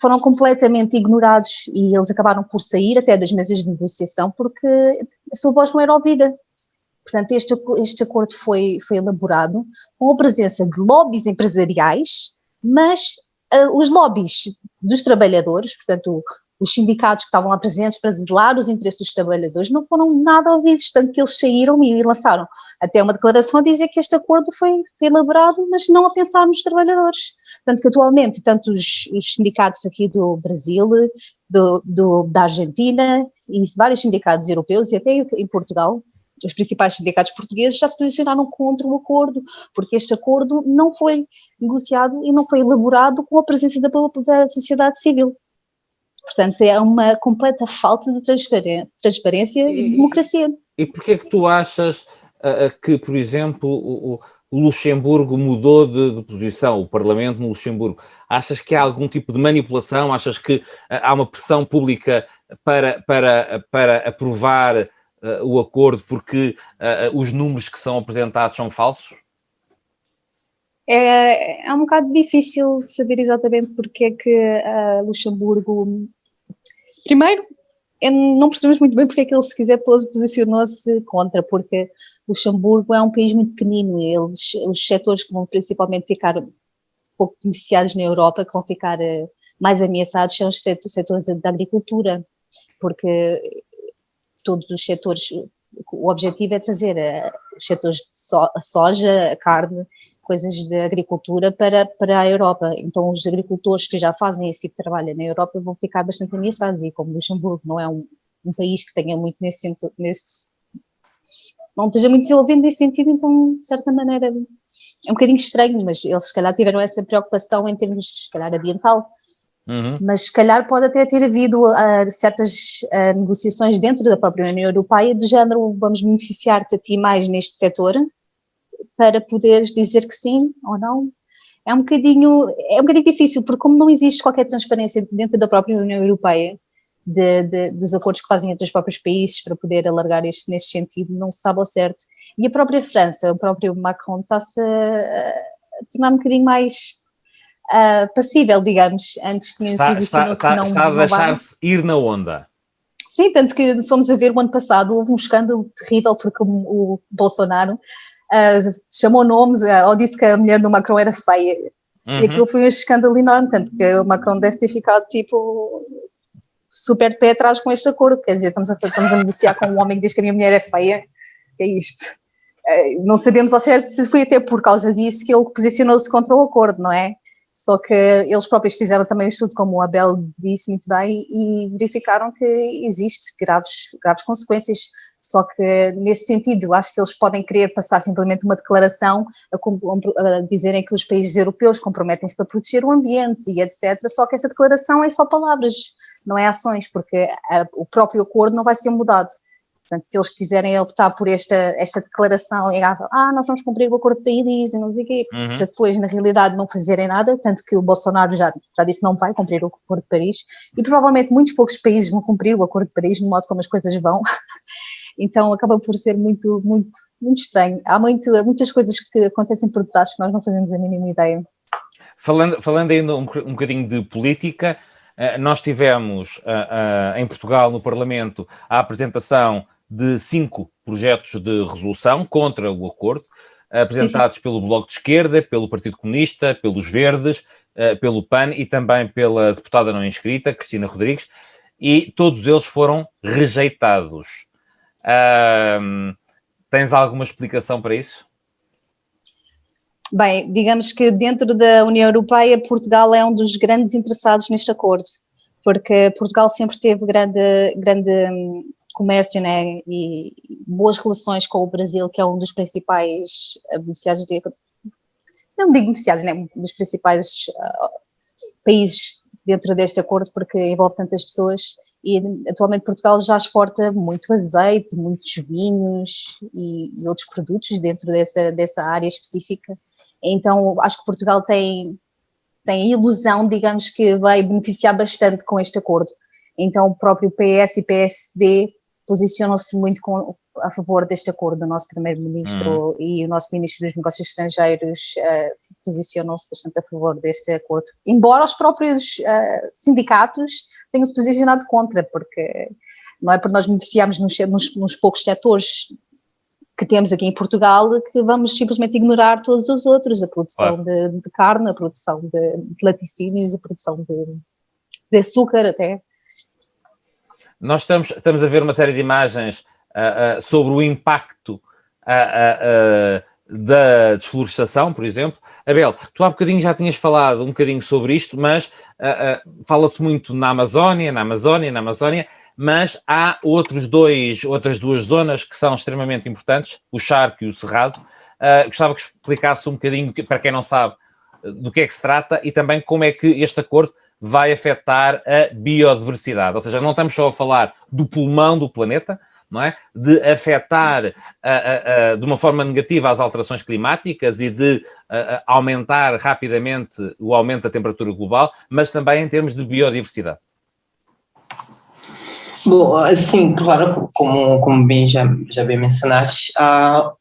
Speaker 3: foram completamente ignorados e eles acabaram por sair até das mesas de negociação porque a sua voz não era ouvida. Portanto, este acordo foi elaborado com a presença de lobbies empresariais, mas os lobbies dos trabalhadores, portanto, os sindicatos que estavam lá presentes para zelar os interesses dos trabalhadores, não foram nada ouvidos, tanto que eles saíram e lançaram até uma declaração a dizer que este acordo foi elaborado, mas não a pensar nos trabalhadores. Tanto que atualmente, tanto os sindicatos aqui do Brasil, da Argentina e vários sindicatos europeus e até em Portugal, os principais sindicatos portugueses já se posicionaram contra o acordo, porque este acordo não foi negociado e não foi elaborado com a presença da sociedade civil. Portanto, é uma completa falta de transparência e democracia.
Speaker 1: E porquê é que tu achas que, por exemplo, o Luxemburgo mudou de posição, o Parlamento no Luxemburgo? Achas que há algum tipo de manipulação? Achas que há uma pressão pública para aprovar o acordo porque os números que são apresentados são falsos?
Speaker 3: É um bocado difícil saber exatamente porque é que Luxemburgo... Primeiro, não percebemos muito bem porque é que ele, se quiser, posicionou-se contra, porque Luxemburgo é um país muito pequenino, os setores que vão principalmente ficar pouco beneficiados na Europa, que vão ficar mais ameaçados, são os setores da agricultura, porque todos os setores, o objetivo é trazer os setores de a soja, a carne, coisas de agricultura para a Europa. Então, os agricultores que já fazem esse tipo de trabalho na Europa vão ficar bastante ameaçados, e como Luxemburgo não é um país que tenha muito não esteja muito desenvolvido nesse sentido, então, de certa maneira, é um bocadinho estranho, mas eles, se calhar, tiveram essa preocupação em termos, se calhar, ambiental. Mas, se calhar, pode até ter havido certas negociações dentro da própria União Europeia, do género, vamos beneficiar-te a ti mais neste setor, para poderes dizer que sim ou não. É um bocadinho difícil, porque como não existe qualquer transparência dentro da própria União Europeia, dos acordos que fazem entre os próprios países para poder alargar isto neste sentido, não se sabe ao certo. E a própria França, o próprio Macron, está-se a tornar um bocadinho mais passível, digamos. Antes posicionou-se que não vai.
Speaker 1: Está a deixar-se ir na onda.
Speaker 3: Sim, tanto que se fomos a ver o ano passado, houve um escândalo terrível, porque o Bolsonaro chamou nomes, ou disse que a mulher do Macron era feia, e aquilo foi um escândalo enorme, tanto que o Macron deve ter ficado tipo super de pé atrás com este acordo. Quer dizer, estamos a negociar com um homem que diz que a minha mulher é feia, que é isto. Não sabemos ao certo se foi até por causa disso que ele posicionou-se contra o acordo, não é? Só que eles próprios fizeram também um estudo, como o Abel disse muito bem, e verificaram que existe graves consequências. Só que, nesse sentido, acho que eles podem querer passar simplesmente uma declaração a dizerem que os países europeus comprometem-se para proteger o ambiente e etc. Só que essa declaração é só palavras, não é ações, porque o próprio acordo não vai ser mudado. Portanto, se eles quiserem optar por esta declaração e nós vamos cumprir o Acordo de Paris e não sei o quê, para depois, na realidade, não fazerem nada, tanto que o Bolsonaro já disse que não vai cumprir o Acordo de Paris, e provavelmente muitos poucos países vão cumprir o Acordo de Paris, no modo como as coisas vão. Então, acaba por ser muito, muito, muito estranho. Há muitas coisas que acontecem por trás que nós não fazemos a mínima ideia.
Speaker 1: Falando ainda um bocadinho de política, nós tivemos em Portugal, no Parlamento, a apresentação de 5 projetos de resolução contra o acordo, apresentados pelo Bloco de Esquerda, pelo Partido Comunista, pelos Verdes, pelo PAN e também pela deputada não inscrita, Cristina Rodrigues, e todos eles foram rejeitados. Tens alguma explicação para isso?
Speaker 3: Bem, digamos que dentro da União Europeia, Portugal é um dos grandes interessados neste acordo, porque Portugal sempre teve grande comércio, né, e boas relações com o Brasil, que é um dos principais beneficiários, não digo beneficiários, né, dos principais países dentro deste acordo, porque envolve tantas pessoas, e atualmente Portugal já exporta muito azeite, muitos vinhos e outros produtos dentro dessa área específica. Então, acho que Portugal tem a ilusão, digamos, que vai beneficiar bastante com este acordo. Então, o próprio PS e PSD posicionam-se muito a favor deste acordo. O nosso primeiro-ministro e o nosso ministro dos Negócios Estrangeiros posicionam-se bastante a favor deste acordo. Embora os próprios sindicatos tenham se posicionado contra, porque não é por nós beneficiarmos nos poucos setores que temos aqui em Portugal que vamos simplesmente ignorar todos os outros, a produção de carne, a produção de laticínios, a produção de açúcar até.
Speaker 1: Nós estamos a ver uma série de imagens sobre o impacto da desflorestação, por exemplo. Abel, tu há bocadinho já tinhas falado um bocadinho sobre isto, mas fala-se muito na Amazónia, mas há outras duas zonas que são extremamente importantes, o Charco e o Cerrado. Gostava que explicasse um bocadinho, para quem não sabe, do que é que se trata e também como é que este acordo vai afetar a biodiversidade. Ou seja, não estamos só a falar do pulmão do planeta, não é? De afetar de uma forma negativa as alterações climáticas e de aumentar rapidamente o aumento da temperatura global, mas também em termos de biodiversidade.
Speaker 4: Bom, assim, claro, como bem já bem mencionaste,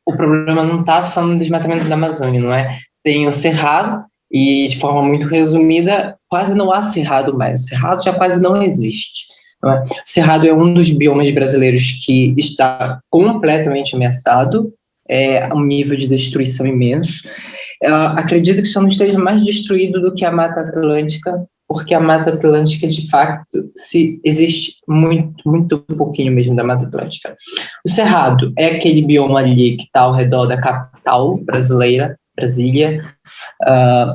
Speaker 4: o problema não está só no desmatamento da Amazônia, não é? Tem o Cerrado, e de forma muito resumida, quase não há cerrado mais. O cerrado já quase não existe. Não é? O cerrado é um dos biomas brasileiros que está completamente ameaçado, um nível de destruição imenso. Acredito que só não esteja mais destruído do que a Mata Atlântica, porque a Mata Atlântica, de fato, existe muito pouquinho mesmo da Mata Atlântica. O cerrado é aquele bioma ali que está ao redor da capital brasileira, Brasília,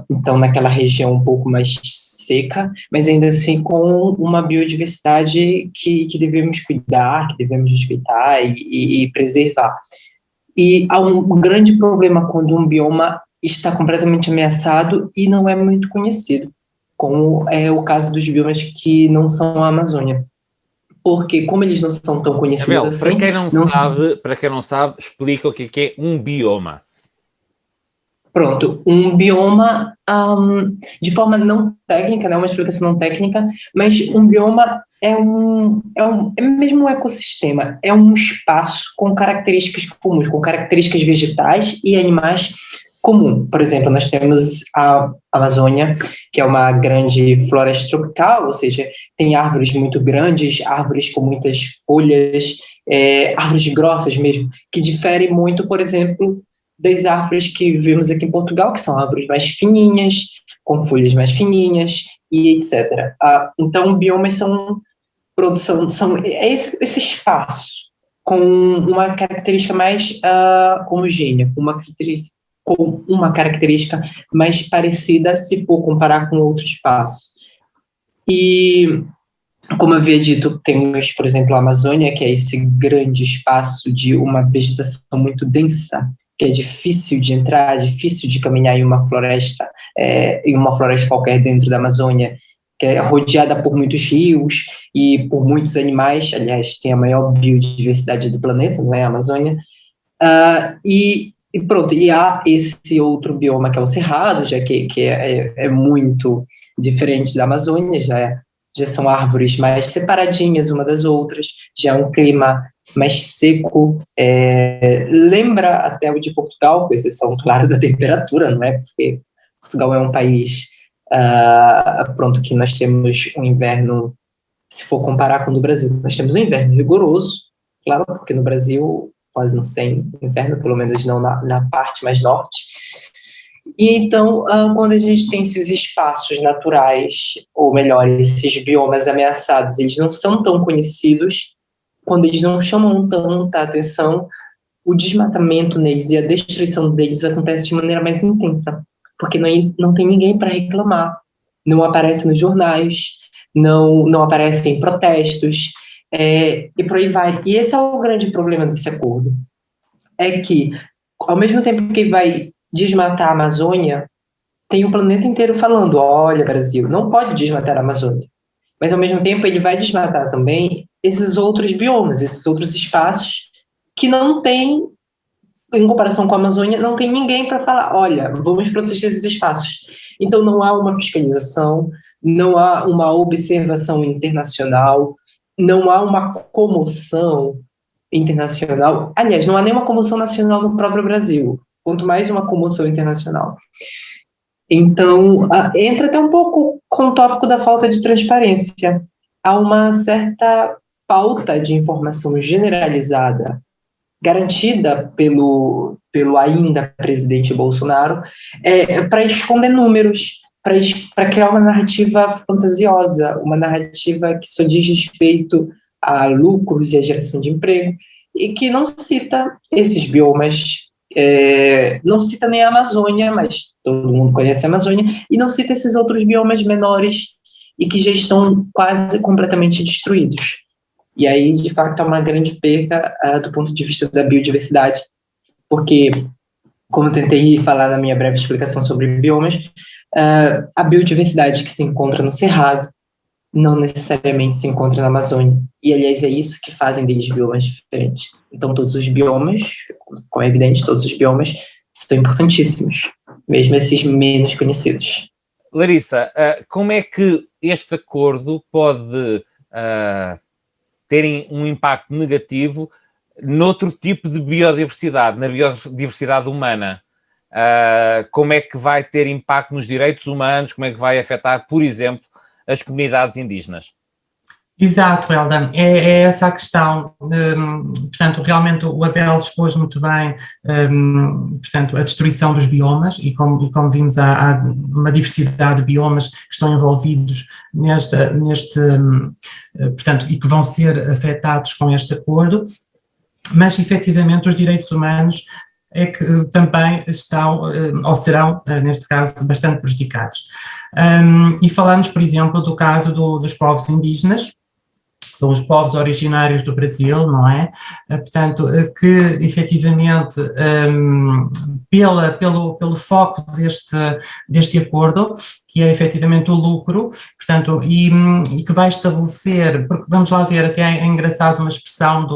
Speaker 4: então naquela região um pouco mais seca, mas ainda assim com uma biodiversidade que devemos cuidar, que devemos respeitar e preservar. E há um grande problema quando um bioma está completamente ameaçado e não é muito conhecido, como é o caso dos biomas que não são a Amazônia. Porque como eles não são tão conhecidos
Speaker 1: Abel,
Speaker 4: assim...
Speaker 1: Para quem não sabe, explica o que é um bioma.
Speaker 4: Pronto, um bioma, de forma não técnica, não é uma explicação não técnica, mas um bioma é mesmo um ecossistema, é um espaço com características comuns, com características vegetais e animais comuns. Por exemplo, nós temos a Amazônia, que é uma grande floresta tropical, ou seja, tem árvores muito grandes, árvores com muitas folhas, árvores grossas mesmo, que diferem muito, por exemplo, das árvores que vivemos aqui em Portugal, que são árvores mais fininhas, com folhas mais fininhas, e etc. Então, biomas são esse espaço com uma característica mais homogênea, com uma característica mais parecida se for comparar com outro espaço. E, como eu havia dito, temos, por exemplo, a Amazônia, que é esse grande espaço de uma vegetação muito densa, que é difícil de entrar, difícil de caminhar em uma floresta qualquer dentro da Amazônia, que é rodeada por muitos rios e por muitos animais, aliás, tem a maior biodiversidade do planeta, não é a Amazônia, e pronto, e há esse outro bioma que é o Cerrado, já que é muito diferente da Amazônia, já são árvores mais separadinhas uma das outras, já é um clima mais seco, lembra até o de Portugal, com exceção, claro, da temperatura, não é? Porque Portugal é um país, pronto, que nós temos um inverno, se for comparar com o do Brasil, nós temos um inverno rigoroso, claro, porque no Brasil quase não tem inverno, pelo menos não na parte mais norte. E então, quando a gente tem esses espaços naturais, ou melhor, esses biomas ameaçados, eles não são tão conhecidos, quando eles não chamam tanta atenção, o desmatamento neles e a destruição deles acontece de maneira mais intensa, porque não tem ninguém para reclamar, não aparece nos jornais, não aparece em protestos, e por aí vai. E esse é o grande problema desse acordo, é que, ao mesmo tempo que vai desmatar a Amazônia, tem o planeta inteiro falando, olha, Brasil, não pode desmatar a Amazônia. Mas, ao mesmo tempo, ele vai desmatar também esses outros biomas, esses outros espaços que não tem, em comparação com a Amazônia, não tem ninguém para falar, olha, vamos proteger esses espaços. Então, não há uma fiscalização, não há uma observação internacional, não há uma comoção internacional. Aliás, não há nenhuma comoção nacional no próprio Brasil, quanto mais uma comoção internacional. Então, entra até um pouco com o tópico da falta de transparência. Há uma certa falta de informação generalizada, garantida pelo ainda presidente Bolsonaro, para esconder números, para criar uma narrativa fantasiosa, uma narrativa que só diz respeito a lucros e a geração de emprego, e que não cita esses biomas, não cita nem a Amazônia, mas todo mundo conhece a Amazônia, e não cita esses outros biomas menores e que já estão quase completamente destruídos. E aí, de fato, é uma grande perda do ponto de vista da biodiversidade, porque, como eu tentei falar na minha breve explicação sobre biomas, a biodiversidade que se encontra no Cerrado não necessariamente se encontra na Amazônia. E, aliás, é isso que fazem deles biomas diferentes. Então, todos os biomas, como é evidente, todos os biomas são importantíssimos, mesmo esses menos conhecidos.
Speaker 1: Larissa, como é que este acordo pode ter um impacto negativo noutro tipo de biodiversidade, na biodiversidade humana? Como é que vai ter impacto nos direitos humanos? Como é que vai afetar, por exemplo, as comunidades indígenas?
Speaker 2: Exato, Helder, é essa a questão. Portanto, realmente o Abel expôs muito bem, portanto, a destruição dos biomas e como vimos há uma diversidade de biomas que estão envolvidos portanto, e que vão ser afetados com este acordo, mas efetivamente os direitos humanos é que também estão, ou serão, neste caso, bastante prejudicados. E falamos, por exemplo, do caso dos povos indígenas, que são os povos originários do Brasil, não é? Portanto, que efetivamente, pelo foco deste acordo, que é efetivamente o lucro, portanto, e que vai estabelecer, porque vamos lá ver, até é engraçado uma expressão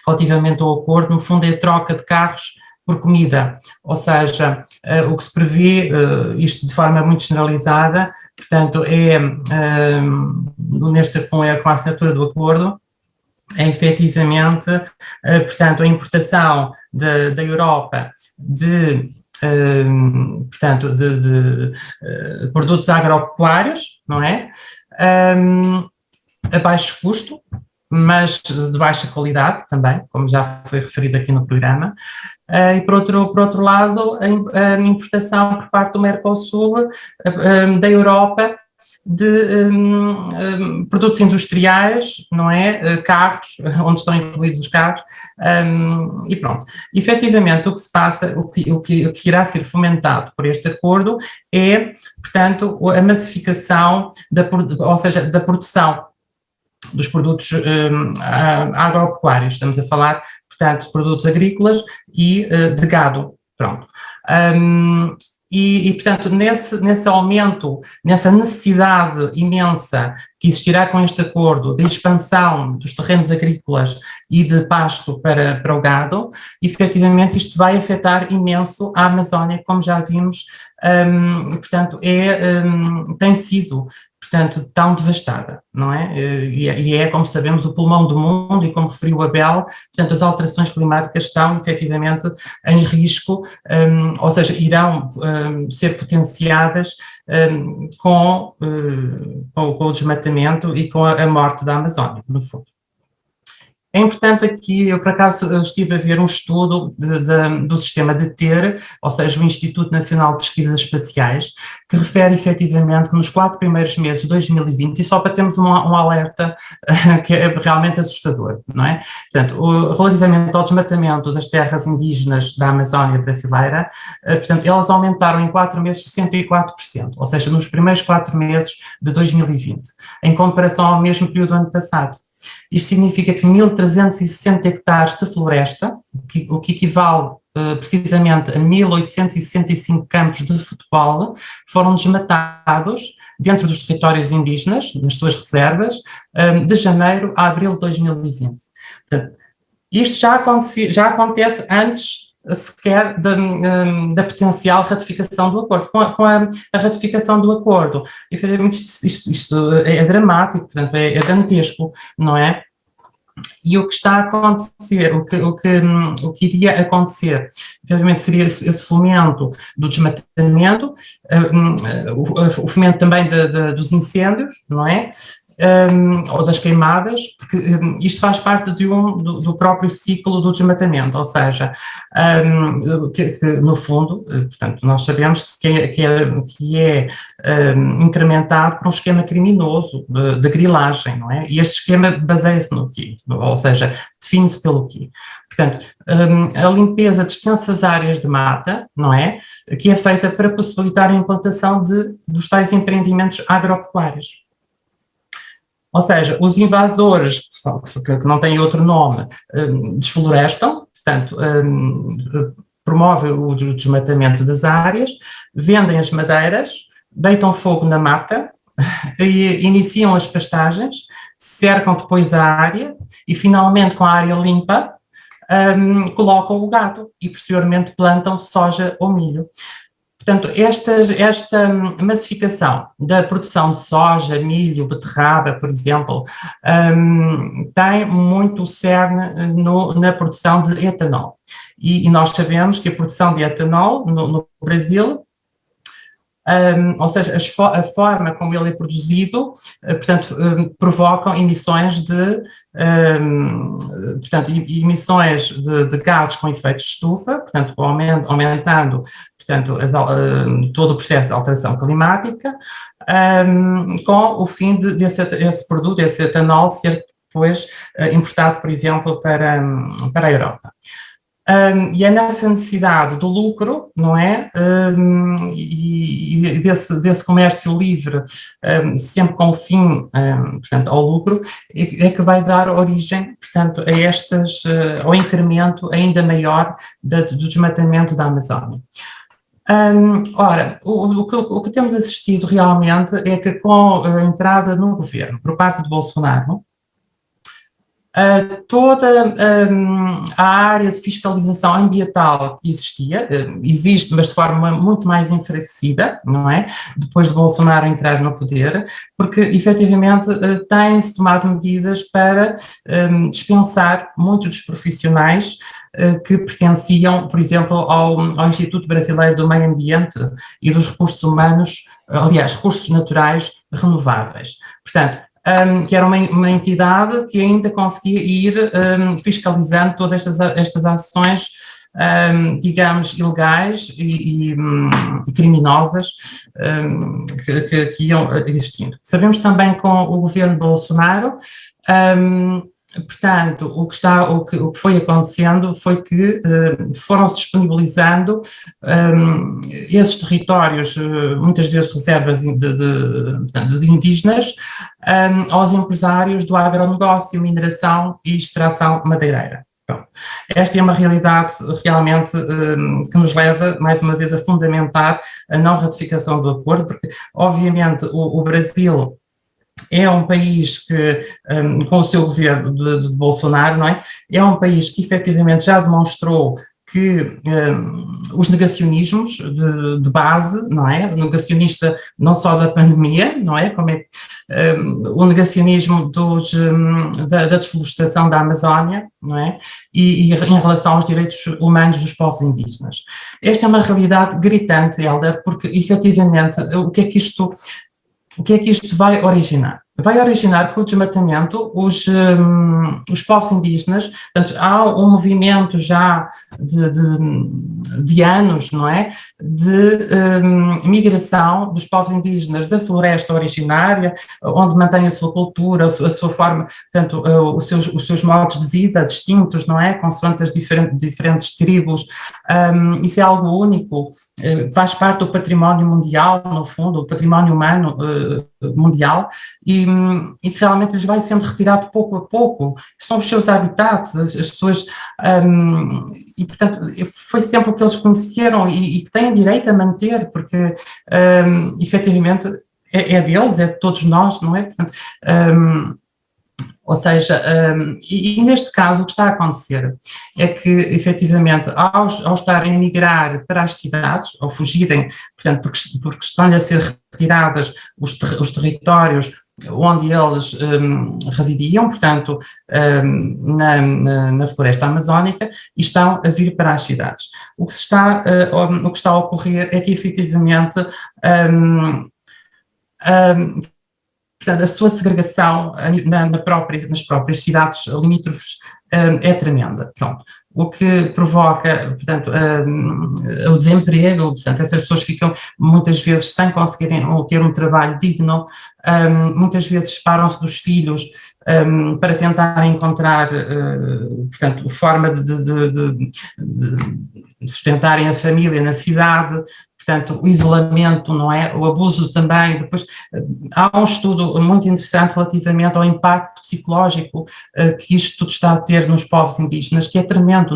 Speaker 2: relativamente ao acordo, no fundo é a troca de carros por comida, ou seja, o que se prevê, isto de forma muito generalizada, portanto, com a assinatura do acordo, é efetivamente, portanto, a importação da Europa portanto, de produtos agropecuários, não é? A baixo custo, mas de baixa qualidade também, como já foi referido aqui no programa, e por outro lado a importação por parte do Mercosul da Europa de produtos industriais, não é? Carros, onde estão incluídos os carros, e pronto. Efetivamente, o que se passa, o que irá ser fomentado por este acordo é, portanto, a massificação, ou seja, da produção dos produtos agropecuários, estamos a falar, portanto, de produtos agrícolas e de gado, pronto. portanto, nesse aumento, nessa necessidade imensa que existirá com este acordo de expansão dos terrenos agrícolas e de pasto para o gado, efetivamente isto vai afetar imenso a Amazónia, como já vimos, portanto, tem sido, portanto, tão devastada, não é? E é, como sabemos, o pulmão do mundo, e como referiu Abel, portanto, as alterações climáticas estão efetivamente em risco, ou seja, irão ser potenciadas com o desmatamento e com a morte da Amazónia, no fundo. É importante aqui, eu por acaso estive a ver um estudo do sistema DETER, ou seja, o Instituto Nacional de Pesquisas Espaciais, que refere efetivamente que nos 4 primeiros meses de 2020, e só para termos um alerta que é realmente assustador, não é? Portanto, relativamente ao desmatamento das terras indígenas da Amazónia brasileira, portanto, elas aumentaram em 4 meses 64%, ou seja, nos primeiros 4 meses de 2020, em comparação ao mesmo período do ano passado. Isto significa que 1.360 hectares de floresta, o que equivale precisamente a 1.865 campos de futebol, foram desmatados dentro dos territórios indígenas, nas suas reservas, de janeiro a abril de 2020. Portanto, isto já acontece antes sequer da potencial ratificação do acordo. Com a ratificação do acordo, efetivamente isto é dramático, portanto é dantesco, não é? E o que está a acontecer, o que iria acontecer, efetivamente seria esse fomento do desmatamento, o fomento também dos incêndios, não é? Ou das queimadas, porque isto faz parte do próprio ciclo do desmatamento, ou seja, que no fundo, portanto, nós sabemos que é incrementado por um esquema criminoso de grilagem, não é? E este esquema baseia-se no quê? Ou seja, define-se pelo quê? Portanto, a limpeza de extensas áreas de mata, não é? Que é feita para possibilitar a implantação dos tais empreendimentos agropecuários. Ou seja, os invasores, que não têm outro nome, desflorestam, portanto, promovem o desmatamento das áreas, vendem as madeiras, deitam fogo na mata, e iniciam as pastagens, cercam depois a área e, finalmente, com a área limpa, colocam o gado e, posteriormente, plantam soja ou milho. Portanto, esta massificação da produção de soja, milho, beterraba, por exemplo, tem muito cerne na produção de etanol. E nós sabemos que a produção de etanol no Brasil, ou seja, a forma como ele é produzido, portanto, provocam emissões emissões de gases com efeito de estufa, portanto, aumentando, portanto, todo o processo de alteração climática, com o fim desse produto, esse etanol, ser depois importado, por exemplo, para a Europa. E é nessa necessidade do lucro, não é? E desse comércio livre, sempre com o fim, portanto, ao lucro, é que vai dar origem, portanto, ao incremento ainda maior do desmatamento da Amazónia. Ora, o que temos assistido realmente é que com a entrada no governo por parte de Bolsonaro, toda a área de fiscalização ambiental que existia, existe, mas de forma muito mais enfraquecida, não é? Depois de Bolsonaro entrar no poder, porque efetivamente têm-se tomado medidas para dispensar muitos dos profissionais que pertenciam, por exemplo, ao Instituto Brasileiro do Meio Ambiente e dos Recursos Humanos, aliás, Recursos Naturais Renováveis. Portanto, que era uma entidade que ainda conseguia ir fiscalizando todas estas ações, digamos, ilegais e criminosas que iam existindo. Sabemos também com o governo Bolsonaro, portanto, o que foi acontecendo foi que foram-se disponibilizando esses territórios, muitas vezes reservas de indígenas, aos empresários do agronegócio, mineração e extração madeireira. Pronto. Esta é uma realidade realmente que nos leva, mais uma vez, a fundamentar a não ratificação do acordo, porque, obviamente, o Brasil é um país que, com o seu governo de Bolsonaro, não é? É um país que efetivamente já demonstrou que os negacionismos de base, não é? O negacionista não só da pandemia, não é? Como é o negacionismo da desflorestação da Amazónia, não é? E em relação aos direitos humanos dos povos indígenas. Esta é uma realidade gritante, Hélder, porque efetivamente o que é que isto vai originar? Vai originar que o desmatamento, os povos indígenas, portanto, há um movimento já de anos, não é? De migração dos povos indígenas da floresta originária, onde mantém a sua cultura, a sua forma, portanto, os seus modos de vida distintos, não é? Consoante as diferentes tribos. Isso é algo único, faz parte do património mundial, no fundo, o património humano mundial, e que realmente lhes vai sendo retirado pouco a pouco, são os seus habitats, as suas, e portanto foi sempre o que eles conheceram e que têm direito a manter, porque efetivamente é deles, é de todos nós, não é? Portanto, ou seja, e neste caso o que está a acontecer é que, efetivamente, ao estarem a migrar para as cidades, ou fugirem, portanto, porque estão-lhe a ser retiradas os territórios onde eles residiam, portanto, na floresta amazónica, e estão a vir para as cidades. O que está a ocorrer é que, efetivamente, portanto, a sua segregação nas próprias cidades limítrofes é tremenda. Pronto. O que provoca, portanto, o desemprego, portanto, essas pessoas ficam muitas vezes sem conseguirem ter um trabalho digno, muitas vezes separam-se dos filhos para tentar encontrar, portanto, forma de sustentarem a família na cidade. Portanto, o isolamento, não é? O abuso também. Depois, há um estudo muito interessante relativamente ao impacto psicológico que isto tudo está a ter nos povos indígenas, que é tremendo,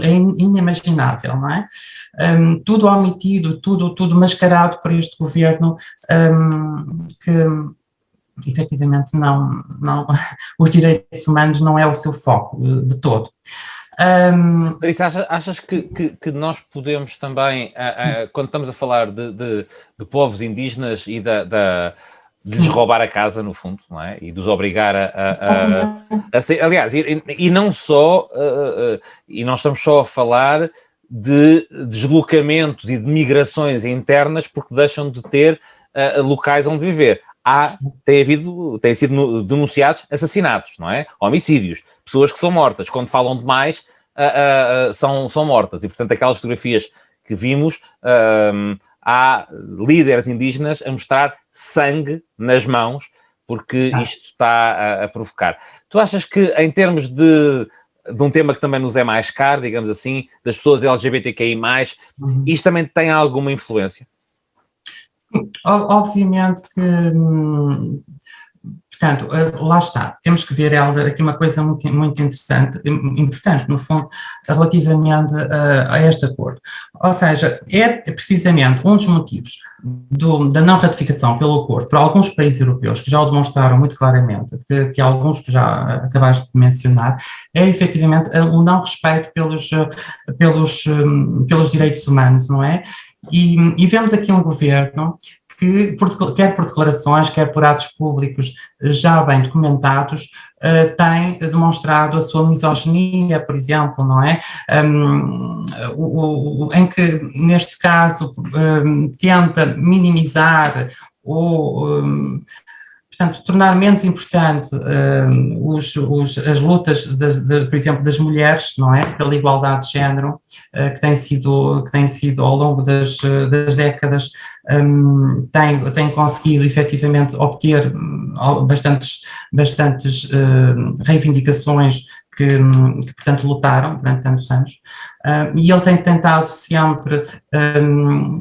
Speaker 2: é inimaginável, não é? Tudo omitido, tudo mascarado por este governo, que efetivamente não, os direitos humanos não é o seu foco de todo.
Speaker 1: Larissa, achas que nós podemos também, quando estamos a falar de povos indígenas e de lhes roubar a casa, no fundo, não é? E de os obrigar a ser, aliás, e não só, e não estamos só a falar de deslocamentos e de migrações internas porque deixam de ter locais onde viver. Têm sido denunciados assassinatos, não é? Homicídios, pessoas que são mortas, quando falam demais, são mortas. E, portanto, aquelas fotografias que vimos, há líderes indígenas a mostrar sangue nas mãos, porque isto está a provocar. Tu achas que, em termos de um tema que também nos é mais caro, digamos assim, das pessoas LGBTQI+, isto também tem alguma influência?
Speaker 2: Obviamente que, portanto, lá está, temos que ver, Hélder, aqui uma coisa muito, muito interessante, importante, no fundo, relativamente a este acordo. Ou seja, é precisamente um dos motivos da não ratificação pelo acordo por alguns países europeus, que já o demonstraram muito claramente, que alguns que já acabaste de mencionar, é efetivamente o não respeito pelos direitos humanos, não é? E vemos aqui um governo que, quer por declarações, quer por atos públicos já bem documentados, tem demonstrado a sua misoginia, por exemplo, não é? Em que, neste caso, tenta minimizar portanto, tornar menos importante as lutas, por exemplo, das mulheres, não é? Pela igualdade de género, que tem sido ao longo das décadas tem conseguido efetivamente obter bastantes reivindicações que, portanto, lutaram durante tantos anos, e ele tem tentado sempre,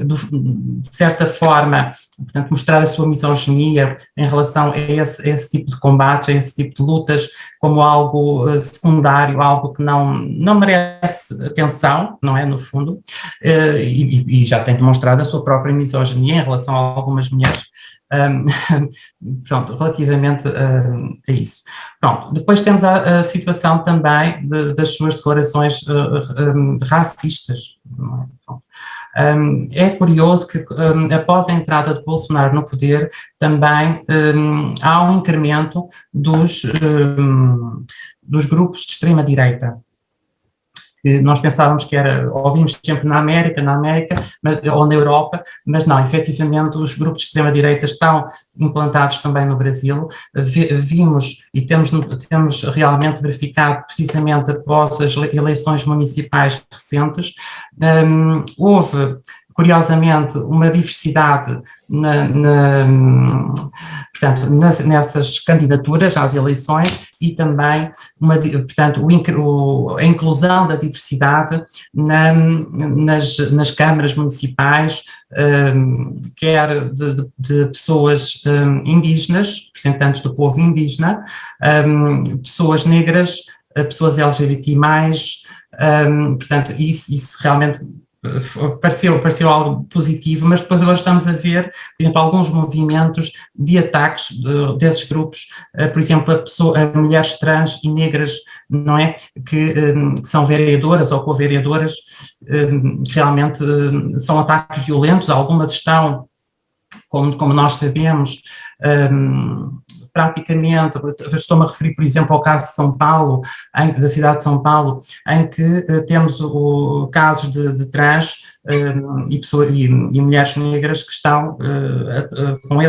Speaker 2: de certa forma, portanto, mostrar a sua misoginia em relação a esse tipo de combates, a esse tipo de lutas, como algo secundário, algo que não merece atenção, não é, no fundo, e já tem demonstrado a sua própria misoginia em relação a algumas mulheres, pronto, relativamente a isso. Pronto, depois temos a situação também das suas declarações racistas. É curioso que após a entrada de Bolsonaro no poder também há um incremento dos grupos de extrema-direita. Nós pensávamos que ouvimos sempre na América, ou na Europa, mas não, efetivamente os grupos de extrema-direita estão implantados também no Brasil. Vimos e temos realmente verificado, precisamente após as eleições municipais recentes, houve, curiosamente, uma diversidade portanto, nessas candidaturas às eleições e também, portanto, a inclusão da diversidade nas câmaras municipais, quer de pessoas indígenas, representantes do povo indígena, pessoas negras, pessoas LGBT+, portanto, isso realmente pareceu algo positivo, mas depois agora estamos a ver, por exemplo, alguns movimentos de ataques desses grupos, por exemplo, a mulheres trans e negras, não é, que são vereadoras ou co-vereadoras, realmente são ataques violentos, algumas estão, como nós sabemos, praticamente, estou-me a referir, por exemplo, ao caso de São Paulo, da cidade de São Paulo, em que temos casos de trans e mulheres negras que estão com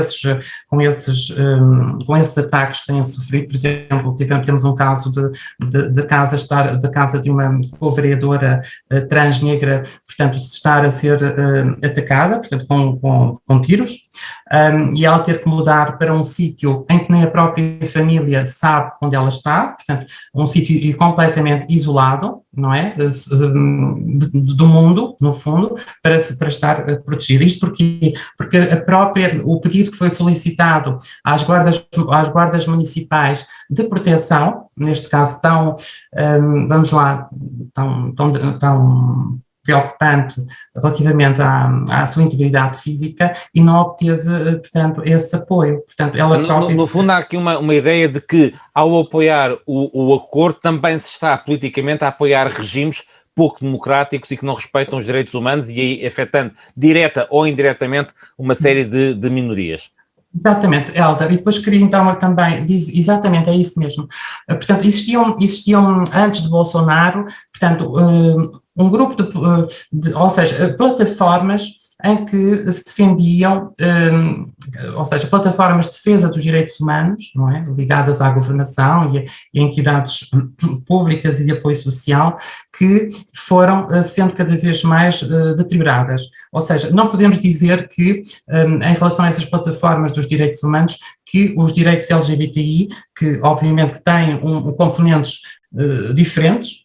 Speaker 2: esses ataques que têm sofrido. Por exemplo, temos um caso de casa de uma co-vereadora trans negra, portanto, estar a ser atacada, portanto, com tiros, e ela ter que mudar para um sítio em que nem a própria família sabe onde ela está, portanto, um sítio completamente isolado, não é, do mundo, no fundo, para estar protegida. Isto porque o pedido que foi solicitado às guardas municipais de proteção, neste caso tão preocupante relativamente à sua integridade física, e não obteve, portanto, esse apoio. Portanto, ela própria...
Speaker 1: No fundo, há aqui uma ideia de que, ao apoiar o acordo, também se está politicamente a apoiar regimes pouco democráticos e que não respeitam os direitos humanos, e aí afetando direta ou indiretamente uma série de minorias.
Speaker 2: Exatamente, Hélder, e depois queria então também, exatamente, é isso mesmo. Portanto, existiam antes de Bolsonaro, portanto, um grupo ou seja, plataformas em que se defendiam, ou seja, plataformas de defesa dos direitos humanos, não é? Ligadas à governação e a entidades públicas e de apoio social, que foram sendo cada vez mais deterioradas. Ou seja, não podemos dizer que, em relação a essas plataformas dos direitos humanos, que os direitos LGBTI, que obviamente têm componentes diferentes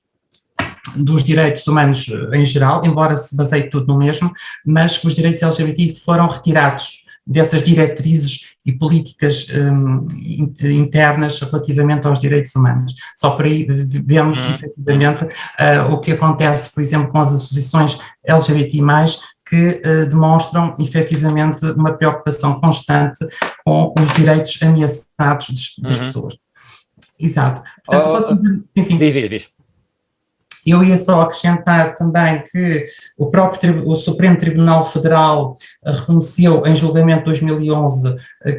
Speaker 2: dos direitos humanos em geral, embora se baseie tudo no mesmo, mas que os direitos LGBTI foram retirados dessas diretrizes e políticas internas relativamente aos direitos humanos. Só por aí vemos efetivamente o que acontece, por exemplo, com as associações LGBTI+, que demonstram efetivamente uma preocupação constante com os direitos ameaçados das pessoas. Exato. Portanto, enfim,
Speaker 1: diz.
Speaker 2: Eu ia só acrescentar também que o Supremo Tribunal Federal reconheceu em julgamento de 2011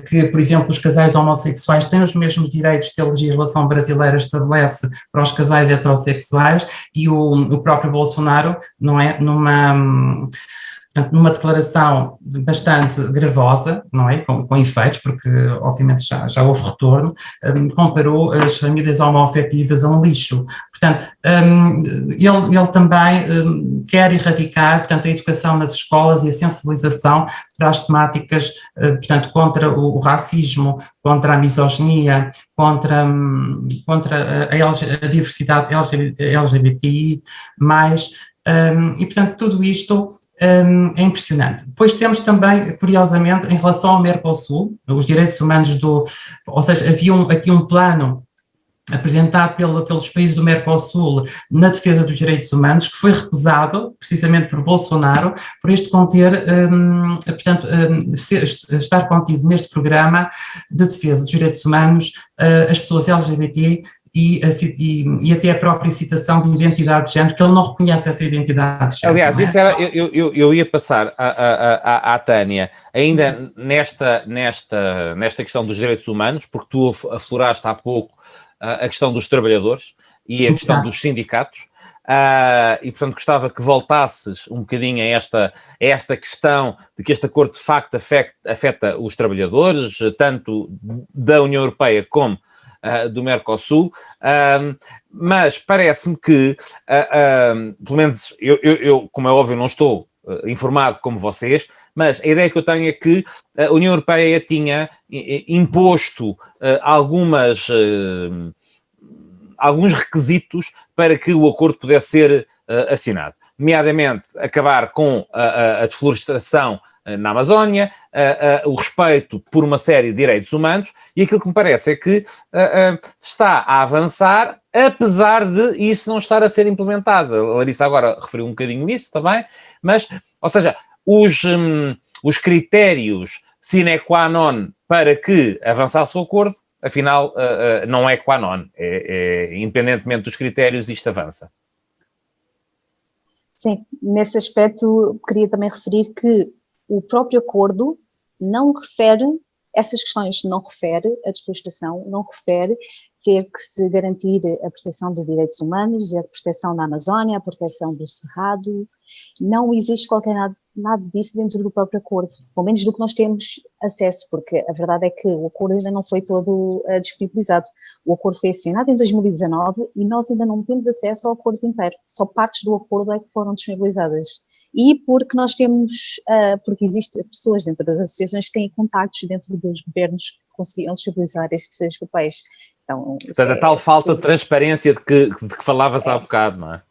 Speaker 2: que, por exemplo, os casais homossexuais têm os mesmos direitos que a legislação brasileira estabelece para os casais heterossexuais, e o próprio Bolsonaro, não é, portanto, numa declaração bastante gravosa, não é? Com efeitos, porque obviamente já houve retorno, comparou as famílias homoafetivas a um lixo. Portanto, ele também quer erradicar, portanto, a educação nas escolas e a sensibilização para as temáticas, portanto, contra o racismo, contra a misoginia, contra a diversidade LGBTI+, e, portanto, tudo isto é impressionante. Depois temos também, curiosamente, em relação ao Mercosul, os direitos humanos ou seja, havia aqui um plano apresentado pelos países do Mercosul na defesa dos direitos humanos, que foi recusado, precisamente por Bolsonaro, por este conter, portanto, estar contido neste programa de defesa dos direitos humanos, as pessoas LGBT e até a própria citação de identidade de género, que ele não reconhece essa identidade de género.
Speaker 1: Aliás, isso era, eu ia passar à Tânia, ainda nesta questão dos direitos humanos, porque tu afloraste há pouco a questão dos trabalhadores e a questão dos sindicatos, e portanto gostava que voltasses um bocadinho a esta questão de que este acordo de facto afeta os trabalhadores, tanto da União Europeia como do Mercosul, mas parece-me que, pelo menos eu, como é óbvio, não estou informado como vocês, mas a ideia que eu tenho é que a União Europeia tinha imposto alguns requisitos para que o acordo pudesse ser assinado, nomeadamente acabar com a desflorestação na Amazónia, o respeito por uma série de direitos humanos, e aquilo que me parece é que se está a avançar, apesar de isso não estar a ser implementado. A Larissa agora referiu um bocadinho isso também, mas, ou seja, os critérios sine qua non para que avançasse o acordo, afinal, não é qua non. Independentemente dos critérios, isto avança.
Speaker 3: Sim, nesse aspecto queria também referir que o próprio acordo não refere essas questões, não refere a desflorestação, não refere ter que se garantir a proteção dos direitos humanos, a proteção da Amazónia, a proteção do Cerrado. Não existe qualquer nada disso dentro do próprio acordo, pelo menos do que nós temos acesso, porque a verdade é que o acordo ainda não foi todo disponibilizado. O acordo foi assinado em 2019 e nós ainda não temos acesso ao acordo inteiro, só partes do acordo é que foram disponibilizadas. E porque nós temos, porque existem pessoas dentro das associações que têm contactos dentro dos governos que conseguiram disponibilizar estes papéis. Então,
Speaker 1: portanto, a tal falta de transparência de que falavas há bocado, não é?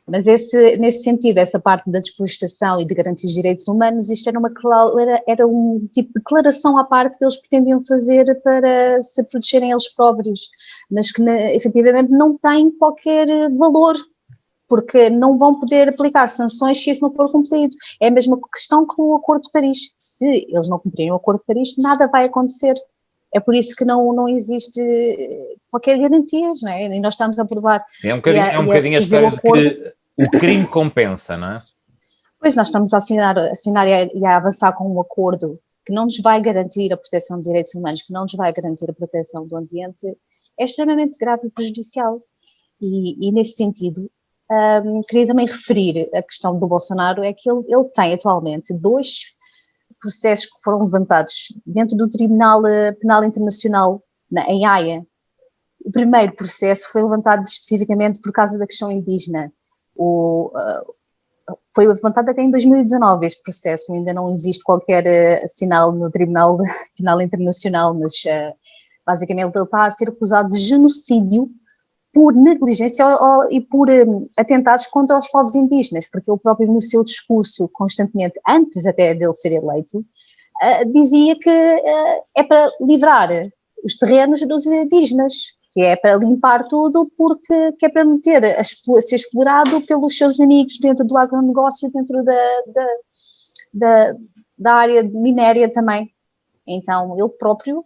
Speaker 3: Mas nesse sentido, essa parte da desflorestação e de garantir os direitos humanos, isto era um tipo de declaração à parte que eles pretendiam fazer para se protegerem eles próprios, mas que efetivamente não tem qualquer valor, porque não vão poder aplicar sanções se isso não for cumprido. É a mesma questão que o Acordo de Paris. Se eles não cumprirem o Acordo de Paris, nada vai acontecer. É por isso que não existe qualquer garantia, não é? E nós estamos a provar.
Speaker 1: É um bocadinho a história de que o crime compensa, não é?
Speaker 3: Pois, nós estamos a assinar e a avançar com um acordo que não nos vai garantir a proteção de direitos humanos, que não nos vai garantir a proteção do ambiente, é extremamente grave e prejudicial. E nesse sentido, queria também referir a questão do Bolsonaro, é que ele tem atualmente 2 processos que foram levantados dentro do Tribunal Penal Internacional, em Haia. O primeiro processo foi levantado especificamente por causa da questão indígena. Foi levantado até em 2019 este processo, ainda não existe qualquer sinal no Tribunal Penal Internacional, mas basicamente ele está a ser acusado de genocídio por negligência e por atentados contra os povos indígenas, porque ele próprio no seu discurso constantemente, antes até dele ser eleito, dizia que é para livrar os terrenos dos indígenas, que é para limpar tudo, porque que é para meter a ser explorado pelos seus amigos dentro do agronegócio, dentro da área minéria também. Então, ele próprio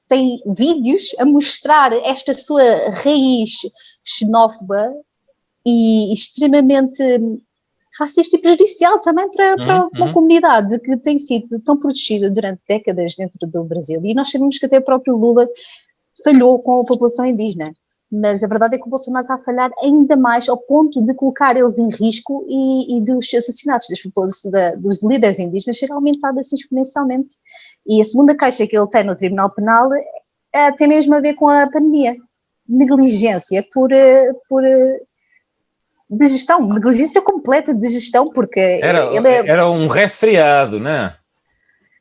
Speaker 3: tem vídeos a mostrar esta sua raiz xenófoba e extremamente racista e prejudicial também para uma comunidade que tem sido tão protegida durante décadas dentro do Brasil. E nós sabemos que até o próprio Lula falhou com a população indígena. mas a verdade é que o Bolsonaro está a falhar ainda mais ao ponto de colocar eles em risco e dos assassinatos dos líderes indígenas ser aumentado assim exponencialmente. E a segunda queixa que ele tem no Tribunal Penal tem mesmo a ver com a pandemia. Negligência de gestão, negligência completa de gestão, porque
Speaker 1: era um resfriado, não é?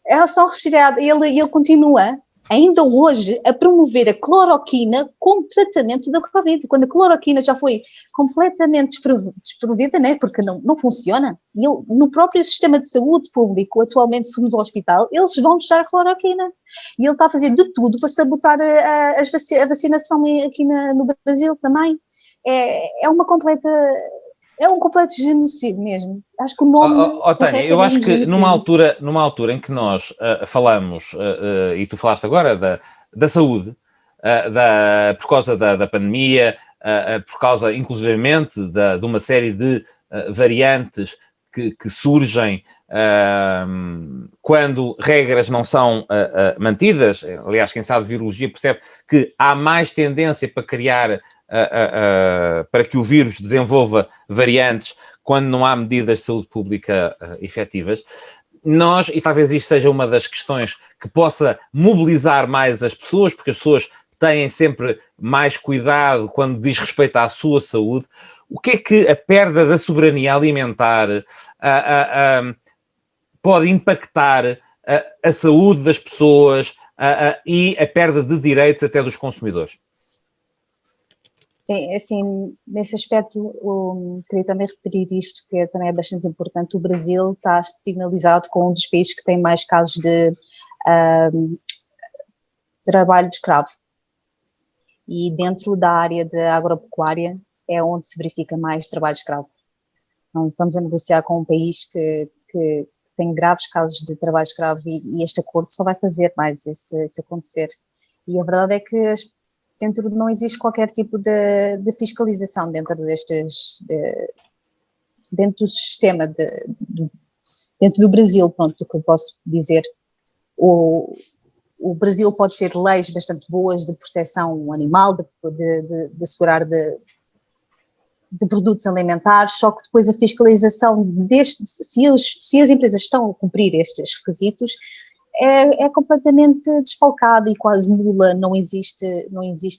Speaker 3: É só um resfriado. Ele continua, ainda hoje, a promover a cloroquina como tratamento da Covid, quando a cloroquina já foi completamente desprovida, né, porque não funciona. E ele, no próprio sistema de saúde público, atualmente, se formos ao hospital, eles vão testar a cloroquina. E ele está a fazer de tudo para sabotar a vacinação aqui no Brasil também. É um completo genocídio mesmo. Acho que o nome
Speaker 1: Tânia, eu acho que numa altura em que nós falamos, e tu falaste agora da saúde, por causa da pandemia, por causa, inclusivamente, de uma série de variantes que surgem quando regras não são mantidas. Aliás, quem sabe virologia percebe que há mais tendência para criar para que o vírus desenvolva variantes quando não há medidas de saúde pública efetivas. Nós, e talvez isto seja uma das questões que possa mobilizar mais as pessoas, porque as pessoas têm sempre mais cuidado quando diz respeito à sua saúde. O que é que a perda da soberania alimentar pode impactar a saúde das pessoas e a perda de direitos até dos consumidores?
Speaker 3: Sim, assim, nesse aspecto, queria também referir isto, que também é bastante importante. O Brasil está signalizado como um dos países que tem mais casos de trabalho de escravo. E dentro da área da agropecuária é onde se verifica mais trabalho de escravo. Então, estamos a negociar com um país que tem graves casos de trabalho de escravo e este acordo só vai fazer mais isso acontecer. E a verdade é que não existe qualquer tipo de fiscalização dentro dentro do sistema, dentro do Brasil, pronto, o que eu posso dizer. O Brasil pode ter leis bastante boas de proteção animal, de assegurar de produtos alimentares, só que depois a fiscalização se as empresas estão a cumprir estes requisitos, é completamente desfalcada e quase nula, não existe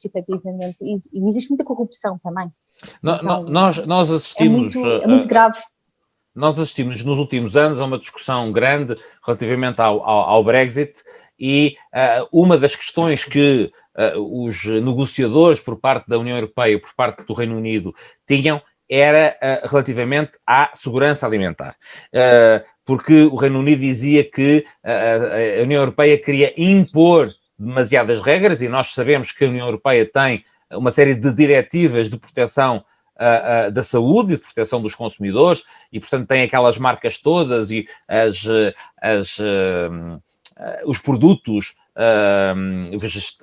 Speaker 3: efetivamente, e existe muita corrupção também. Então,
Speaker 1: nós assistimos...
Speaker 3: É muito grave.
Speaker 1: Nós assistimos nos últimos anos a uma discussão grande relativamente ao Brexit e uma das questões que os negociadores por parte da União Europeia, por parte do Reino Unido, tinham era relativamente à segurança alimentar. Porque o Reino Unido dizia que a União Europeia queria impor demasiadas regras e nós sabemos que a União Europeia tem uma série de diretivas de proteção da saúde e de proteção dos consumidores e, portanto, tem aquelas marcas todas e os produtos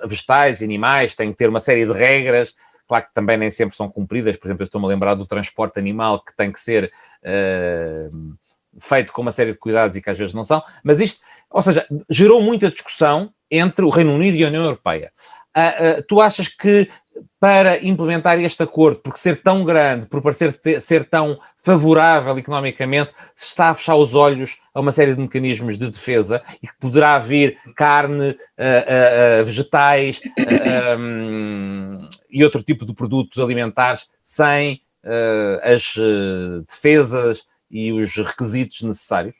Speaker 1: vegetais e animais têm que ter uma série de regras. Claro que também nem sempre são cumpridas. Por exemplo, eu estou-me a lembrar do transporte animal que tem que ser feito com uma série de cuidados e que às vezes não são. Mas isto, ou seja, gerou muita discussão entre o Reino Unido e a União Europeia. Tu achas que para implementar este acordo, por ser tão grande, por parecer ser tão favorável economicamente, se está a fechar os olhos a uma série de mecanismos de defesa e que poderá vir carne, vegetais e outro tipo de produtos alimentares sem as defesas e os requisitos necessários?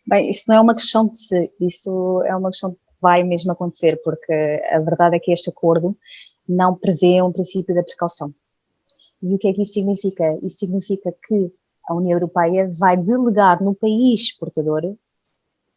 Speaker 3: Bem, isso não é uma questão de se, isso é uma questão que vai mesmo acontecer, porque a verdade é que este acordo não prevê um princípio da precaução. E o que é que isso significa? Isso significa que a União Europeia vai delegar no país exportador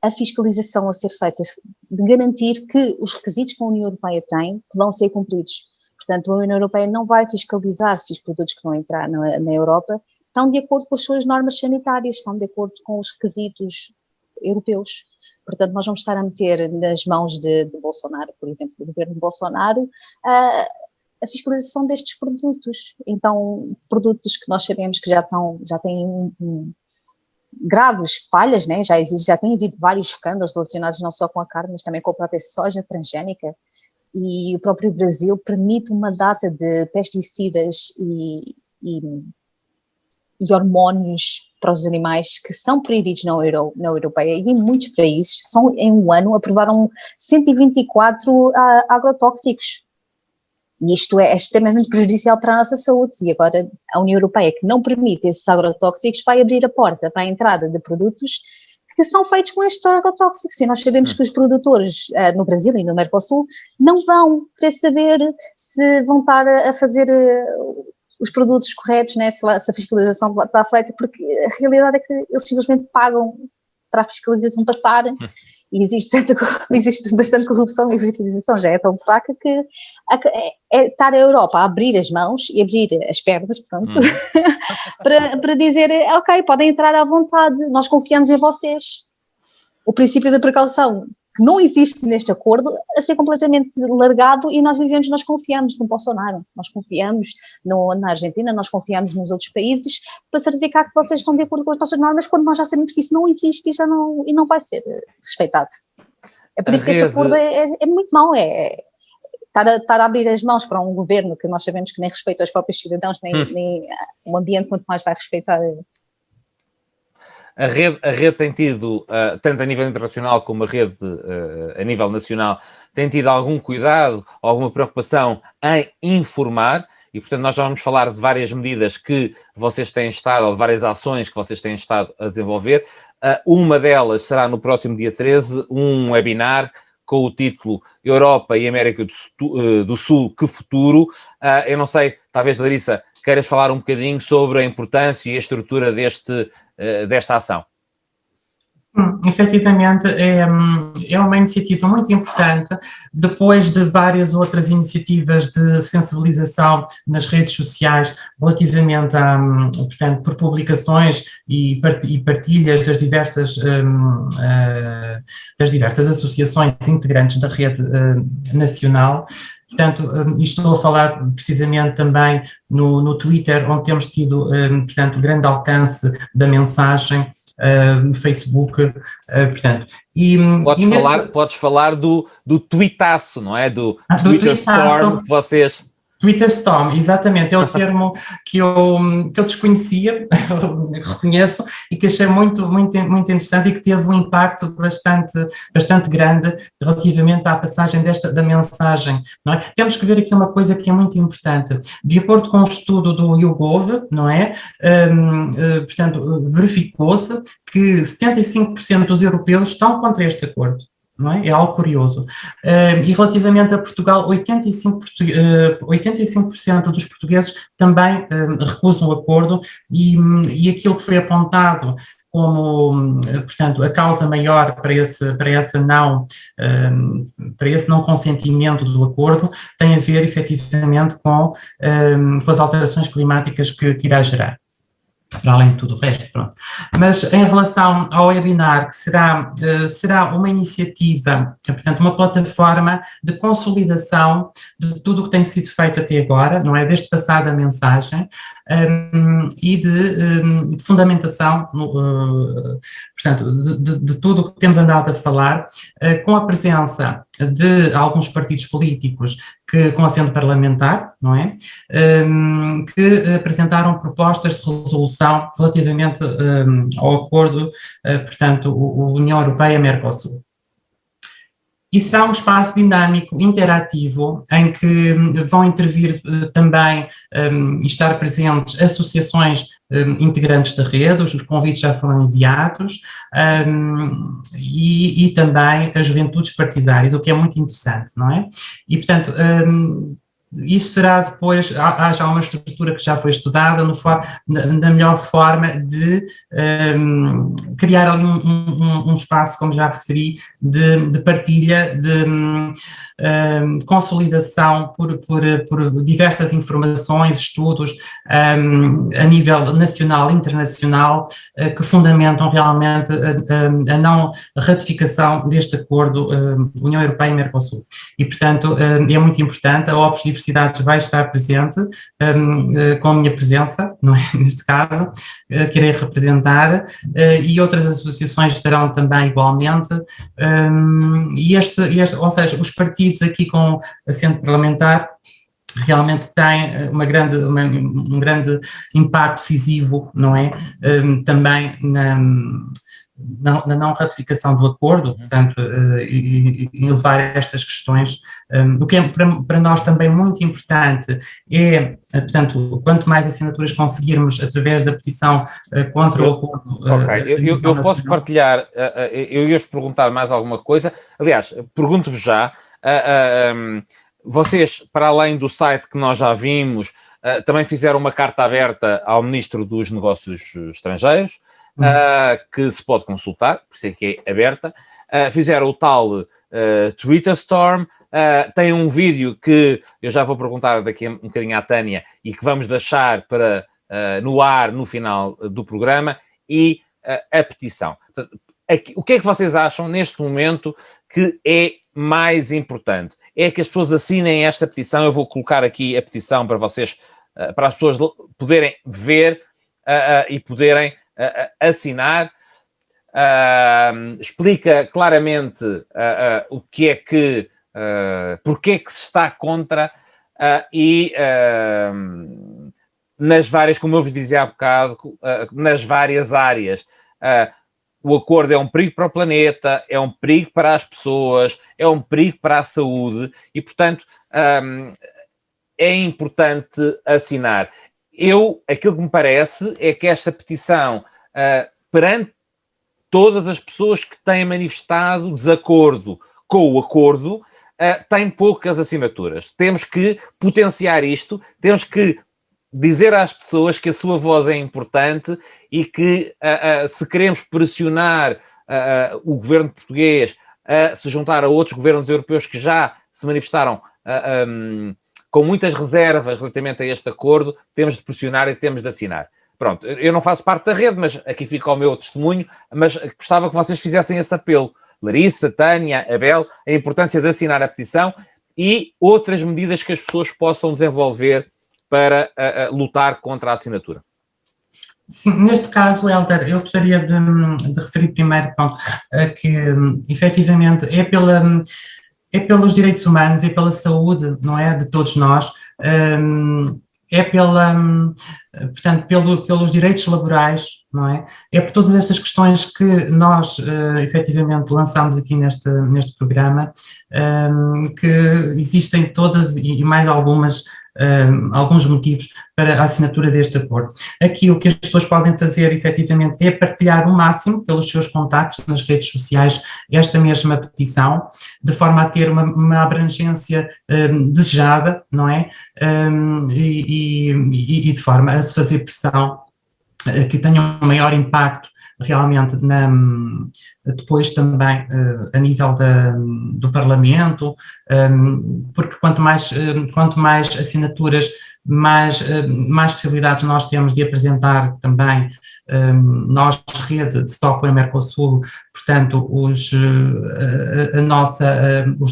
Speaker 3: a fiscalização a ser feita, de garantir que os requisitos que a União Europeia tem vão ser cumpridos. Portanto, a União Europeia não vai fiscalizar se os produtos que estão a entrar na Europa estão de acordo com as suas normas sanitárias, estão de acordo com os requisitos europeus. Portanto, nós vamos estar a meter nas mãos de Bolsonaro, por exemplo, do governo de Bolsonaro, a fiscalização destes produtos. Então, produtos que nós sabemos que já têm graves falhas, né? Já tem havido vários escândalos relacionados não só com a carne, mas também com a própria soja transgénica. e o próprio Brasil permite uma data de pesticidas e hormónios para os animais que são proibidos na Europeia, e em muitos países, em um ano, aprovaram 124 agrotóxicos. E isto é extremamente prejudicial para a nossa saúde. E agora a União Europeia, que não permite esses agrotóxicos, vai abrir a porta para a entrada de produtos que são feitos com estes agrotóxicos. E nós sabemos que os produtores no Brasil e no Mercosul não vão querer saber se vão estar a fazer os produtos corretos, né, se a fiscalização está feita, porque a realidade é que eles simplesmente pagam para a fiscalização passar, e existe bastante corrupção e a fiscalização já é tão fraca que estar a Europa a abrir as mãos e abrir as pernas, pronto, para dizer, ok, podem entrar à vontade, nós confiamos em vocês. O princípio da precaução, que não existe neste acordo, a ser completamente largado, e nós dizemos que nós confiamos no Bolsonaro, nós confiamos na Argentina, nós confiamos nos outros países, para certificar que vocês estão de acordo com as nossas normas, quando nós já sabemos que isso não existe e não vai ser respeitado. É por isso que este acordo é muito mau, estar a abrir as mãos para um governo que nós sabemos que nem respeita os próprios cidadãos, nem o ambiente, quanto mais vai respeitar.
Speaker 1: A rede tem tido, tanto a nível internacional como a rede a nível nacional, tem tido algum cuidado, alguma preocupação em informar, e portanto nós já vamos falar de várias medidas que vocês têm estado, ou de várias ações que vocês têm estado a desenvolver. Uma delas será no próximo dia 13, um webinar com o título Europa e América do Sul, que futuro? Eu não sei, talvez, Larissa, queiras falar um bocadinho sobre a importância e a estrutura desta ação.
Speaker 2: Efetivamente, é uma iniciativa muito importante, depois de várias outras iniciativas de sensibilização nas redes sociais relativamente a, portanto, por publicações e partilhas das diversas associações integrantes da rede nacional. Portanto, estou a falar precisamente também no Twitter, onde temos tido, portanto, grande alcance da mensagem, no Facebook, portanto.
Speaker 1: Podes falar do tweetaço, não é? Do Twitter Storm que vocês...
Speaker 2: Twitter Storm, exatamente, é o termo que eu desconhecia, reconheço, e que achei muito interessante, e que teve um impacto bastante grande relativamente à passagem da mensagem, não é? Temos que ver aqui uma coisa que é muito importante. De acordo com o estudo do YouGov, não é? Portanto, verificou-se que 75% dos europeus estão contra este acordo. Não é? É algo curioso. E relativamente a Portugal, 85% dos portugueses também recusam o acordo, e aquilo que foi apontado como, portanto, a causa maior para esse não consentimento do acordo tem a ver, efetivamente, com as alterações climáticas que irá gerar, para além de tudo o resto, pronto. Mas em relação ao webinar, que será uma iniciativa, portanto, uma plataforma de consolidação de tudo o que tem sido feito até agora, não é? Desde passar da mensagem, e de fundamentação, portanto, de tudo o que temos andado a falar, com a presença de alguns partidos políticos com assento parlamentar, não é? Que apresentaram propostas de resolução relativamente ao acordo, portanto, União Europeia-Mercosul. E será um espaço dinâmico, interativo, em que vão intervir também e estar presentes associações integrantes da rede, os convites já foram enviados, e também as juventudes partidárias, o que é muito interessante, não é? E, portanto, isso será depois, há já uma estrutura que já foi estudada na melhor forma de criar ali um espaço, como já referi, de partilha, de consolidação por diversas informações, estudos a nível nacional e internacional, que fundamentam realmente a não ratificação deste acordo União Europeia e Mercosul. E, portanto, é muito importante. A Opus universidades vai estar presente, com a minha presença, não é? Neste caso, que irei representar, e outras associações estarão também igualmente, ou seja, os partidos aqui com assento parlamentar realmente tem um grande impacto decisivo, não é? Também na não ratificação do acordo, portanto, e levar estas questões. O que é para nós também muito importante é, portanto, quanto mais assinaturas conseguirmos através da petição contra o acordo.
Speaker 1: Ok, eu posso partilhar, eu ia-vos perguntar mais alguma coisa. Aliás, pergunto-vos já. Vocês, para além do site que nós já vimos, também fizeram uma carta aberta ao Ministro dos Negócios Estrangeiros, que se pode consultar, por isso é que é aberta. Fizeram o tal Twitter Storm. Tem um vídeo que eu já vou perguntar daqui a um bocadinho à Tânia e que vamos deixar no ar no final do programa, e a petição. O que é que vocês acham neste momento que é mais importante? É que as pessoas assinem esta petição. Eu vou colocar aqui a petição para vocês, para as pessoas poderem ver e poderem assinar. Explica claramente o que é que, porque é que se está contra, e nas várias, como eu vos dizia há bocado, nas várias áreas. O acordo é um perigo para o planeta, é um perigo para as pessoas, é um perigo para a saúde e, portanto, é importante assinar. Aquilo que me parece é que esta petição, perante todas as pessoas que têm manifestado desacordo com o acordo, tem poucas assinaturas. Temos que potenciar isto, temos que dizer às pessoas que a sua voz é importante e que, se queremos pressionar o governo português a se juntar a outros governos europeus que já se manifestaram com muitas reservas relativamente a este acordo, temos de pressionar e temos de assinar. Pronto, eu não faço parte da rede, mas aqui fica o meu testemunho, mas gostava que vocês fizessem esse apelo. Larissa, Tânia, Abel, a importância de assinar a petição e outras medidas que as pessoas possam desenvolver para lutar contra a assinatura.
Speaker 2: Sim, neste caso, Hélder, eu gostaria de referir primeiro, pronto, que efetivamente é pelos direitos humanos, é pela saúde, não é, de todos nós, é portanto, pelos direitos laborais, não é? É por todas estas questões que nós, efetivamente, lançamos aqui neste programa, que existem todas e mais alguns motivos para a assinatura deste acordo. Aqui o que as pessoas podem fazer, efetivamente, é partilhar o máximo pelos seus contactos nas redes sociais esta mesma petição, de forma a ter uma abrangência desejada, não é? E de forma a se fazer pressão que tenha um maior impacto realmente depois também a nível do Parlamento, porque quanto mais assinaturas, mais possibilidades nós temos de apresentar também, nós, rede de Stockholm e Mercosul, portanto, os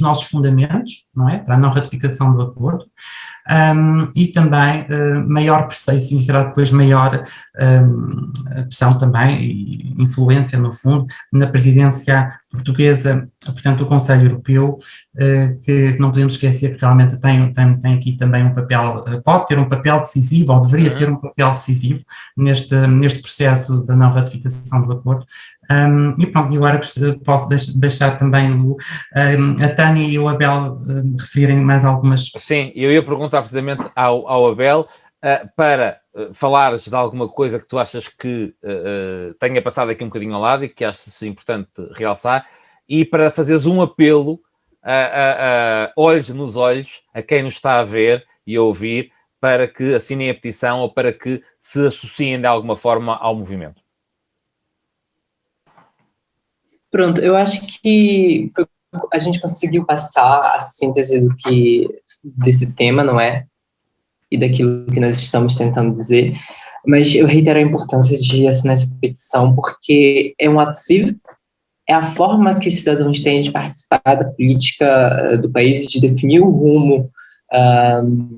Speaker 2: nossos fundamentos, não é? Para a não ratificação do acordo. E também maior pressão, isso significará depois maior pressão também e influência, no fundo, na presidência portuguesa, portanto, do Conselho Europeu, que não podemos esquecer que realmente tem aqui também um papel, pode ter um papel decisivo, ou deveria ter um papel decisivo neste processo da não ratificação do acordo. E pronto, agora posso deixar também a Tânia e o Abel referirem mais algumas...
Speaker 1: Sim, eu ia perguntar precisamente ao Abel para falares de alguma coisa que tu achas que tenha passado aqui um bocadinho ao lado e que achas importante realçar, e para fazeres um apelo olhos nos olhos a quem nos está a ver e a ouvir, para que assinem a petição ou para que se associem de alguma forma ao movimento.
Speaker 4: Pronto, eu acho que a gente conseguiu passar a síntese desse tema, não é? E daquilo que nós estamos tentando dizer, mas eu reitero a importância de assinar essa petição, porque é um ato cívico, é a forma que os cidadãos têm de participar da política do país, de definir o rumo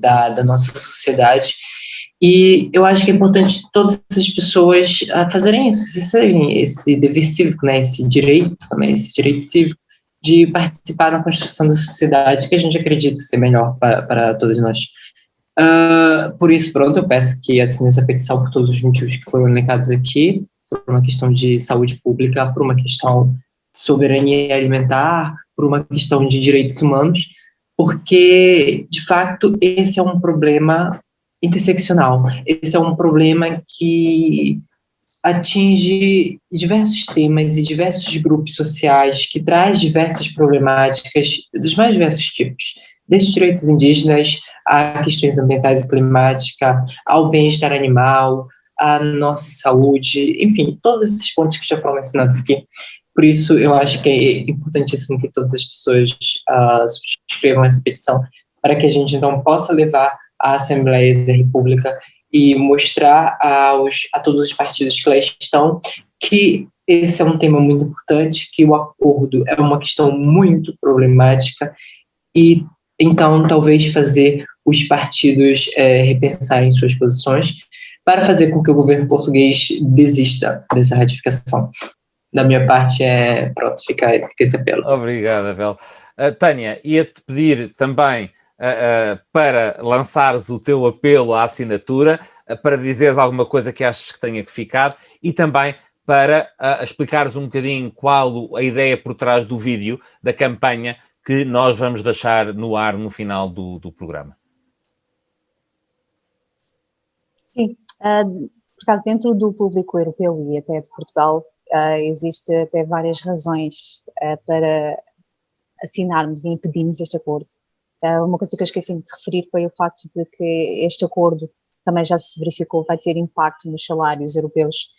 Speaker 4: da nossa sociedade. E eu acho que é importante todas as pessoas fazerem isso, seguirem esse dever cívico, né, esse direito também, esse direito cívico de participar da construção da sociedade que a gente acredita ser melhor para todos nós. Por isso, pronto, eu peço que assinem essa petição por todos os motivos que foram elencados aqui, por uma questão de saúde pública, por uma questão de soberania alimentar, por uma questão de direitos humanos, porque, de fato, esse é um problema interseccional, esse é um problema que atinge diversos temas e diversos grupos sociais, que traz diversas problemáticas dos mais diversos tipos, desde direitos indígenas a questões ambientais e climáticas, ao bem-estar animal, à nossa saúde, enfim, todos esses pontos que já foram mencionados aqui. Por isso, eu acho que é importantíssimo que todas as pessoas subscrevam essa petição, para que a gente, então, possa levar à Assembleia da República e mostrar a todos os partidos que lá estão que esse é um tema muito importante, que o acordo é uma questão muito problemática e, então, talvez fazer os partidos repensarem suas posições para fazer com que o governo português desista dessa ratificação. Da minha parte, pronto, fica esse apelo.
Speaker 1: Obrigado, Abel. Tânia, ia-te pedir também para lançares o teu apelo à assinatura, para dizeres alguma coisa que achas que tenha que ficar e também para explicares um bocadinho qual a ideia por trás do vídeo da campanha que nós vamos deixar no ar no final do programa.
Speaker 3: Sim, por acaso dentro do público europeu e até de Portugal, existe até várias razões para assinarmos e impedirmos este acordo. Uma coisa que eu esqueci de referir foi o facto de que este acordo também já se verificou vai ter impacto nos salários europeus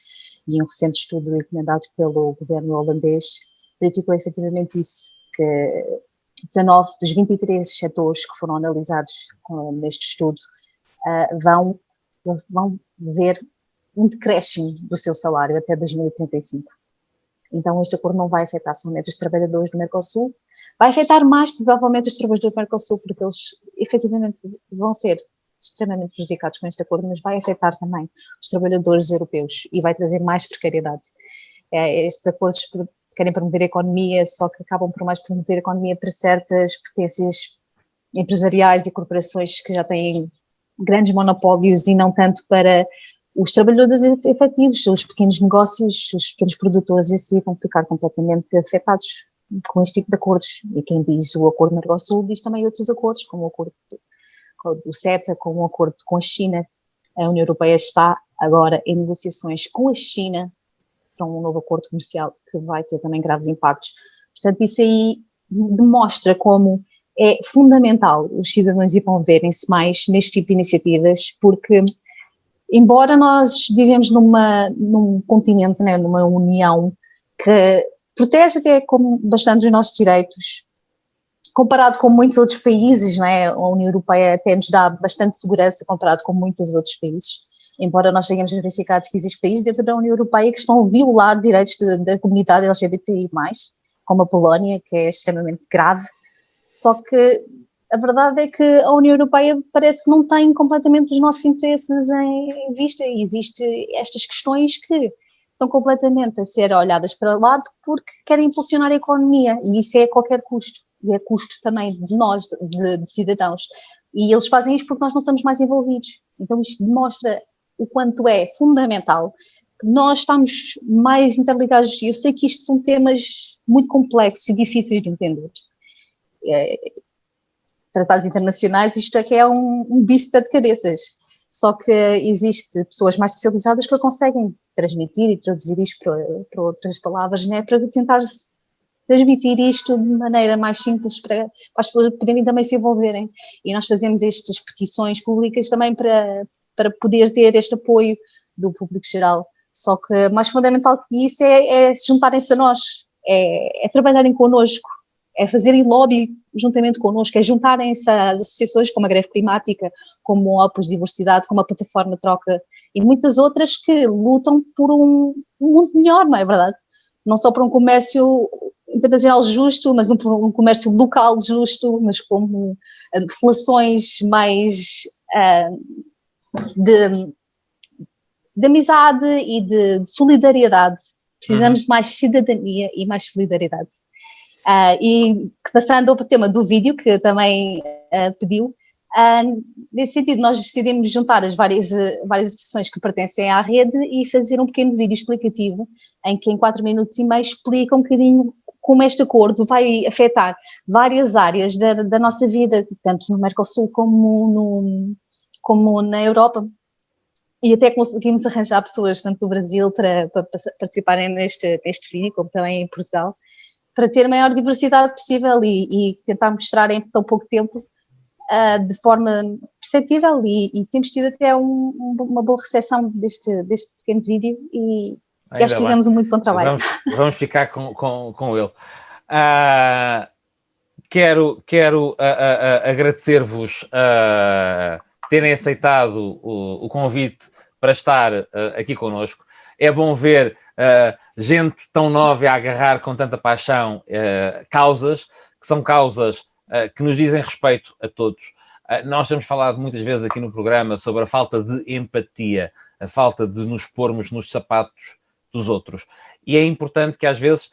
Speaker 3: e um recente estudo encomendado pelo governo holandês verificou efetivamente isso, que 19 dos 23 setores que foram analisados neste estudo vão ver um decréscimo do seu salário até 2035. Então, este acordo não vai afetar somente os trabalhadores do Mercosul, vai afetar mais, provavelmente, os trabalhadores do Mercosul, porque eles, efetivamente, vão ser extremamente prejudicados com este acordo, mas vai afetar também os trabalhadores europeus e vai trazer mais precariedade. Estes acordos querem promover a economia, só que acabam por mais promover a economia para certas potências empresariais e corporações que já têm grandes monopólios e não tanto para os trabalhadores efetivos, os pequenos negócios, os pequenos produtores, assim vão ficar completamente afetados com este tipo de acordos. E quem diz o acordo Mercosul diz também outros acordos, como o acordo do CETA, como o acordo com a China. A União Europeia está agora em negociações com a China para um novo acordo comercial que vai ter também graves impactos. Portanto, isso aí demonstra como é fundamental os cidadãos envolverem-se mais neste tipo de iniciativas, porque embora nós vivemos num continente, né, numa união que protege até bastante os nossos direitos, comparado com muitos outros países, né, a União Europeia até nos dá bastante segurança comparado com muitos outros países, embora nós tenhamos verificado que existem países dentro da União Europeia que estão a violar direitos da comunidade LGBTI+, como a Polónia, que é extremamente grave, só que a verdade é que a União Europeia parece que não tem completamente os nossos interesses em vista e existem estas questões que estão completamente a ser olhadas para o lado porque querem impulsionar a economia e isso é a qualquer custo e é custo também de nós, de cidadãos, e eles fazem isto porque nós não estamos mais envolvidos. Então isto demonstra o quanto é fundamental que nós estamos mais interligados. Eu sei que isto são temas muito complexos e difíceis de entender. Tratados internacionais, isto é que é um bicho de sete cabeças, só que existe pessoas mais especializadas que conseguem transmitir e traduzir isto para outras palavras, né, para tentar transmitir isto de maneira mais simples para as pessoas poderem também se envolverem, e nós fazemos estas petições públicas também para poder ter este apoio do público geral, só que mais fundamental que isso é juntarem-se a nós, é trabalharem connosco, é fazerem lobby juntamente connosco, é juntarem-se às associações como a Greve Climática, como o Opus Diversidade, como a Plataforma Troca e muitas outras que lutam por um mundo melhor, não é verdade? Não só por um comércio internacional justo, mas um comércio local justo, mas como relações mais de amizade e de solidariedade. Precisamos de mais cidadania e mais solidariedade. E passando ao tema do vídeo, que também pediu, nesse sentido nós decidimos juntar as várias instituições que pertencem à rede e fazer um pequeno vídeo explicativo, em que em 4 minutos e meio explica um bocadinho como este acordo vai afetar várias áreas da nossa vida, tanto no Mercosul como na Europa. E até conseguimos arranjar pessoas, tanto do Brasil, para participarem neste vídeo, como também em Portugal, para ter a maior diversidade possível e tentar mostrar em tão pouco tempo de forma perceptível. E temos tido até uma boa recepção deste pequeno vídeo e acho que fizemos um muito bom trabalho.
Speaker 1: Vamos ficar com ele. Quero agradecer-vos terem aceitado o convite para estar aqui connosco. É bom ver gente tão nova a agarrar com tanta paixão causas, que são causas que nos dizem respeito a todos. Nós temos falado muitas vezes aqui no programa sobre a falta de empatia, a falta de nos pormos nos sapatos dos outros. E é importante que às vezes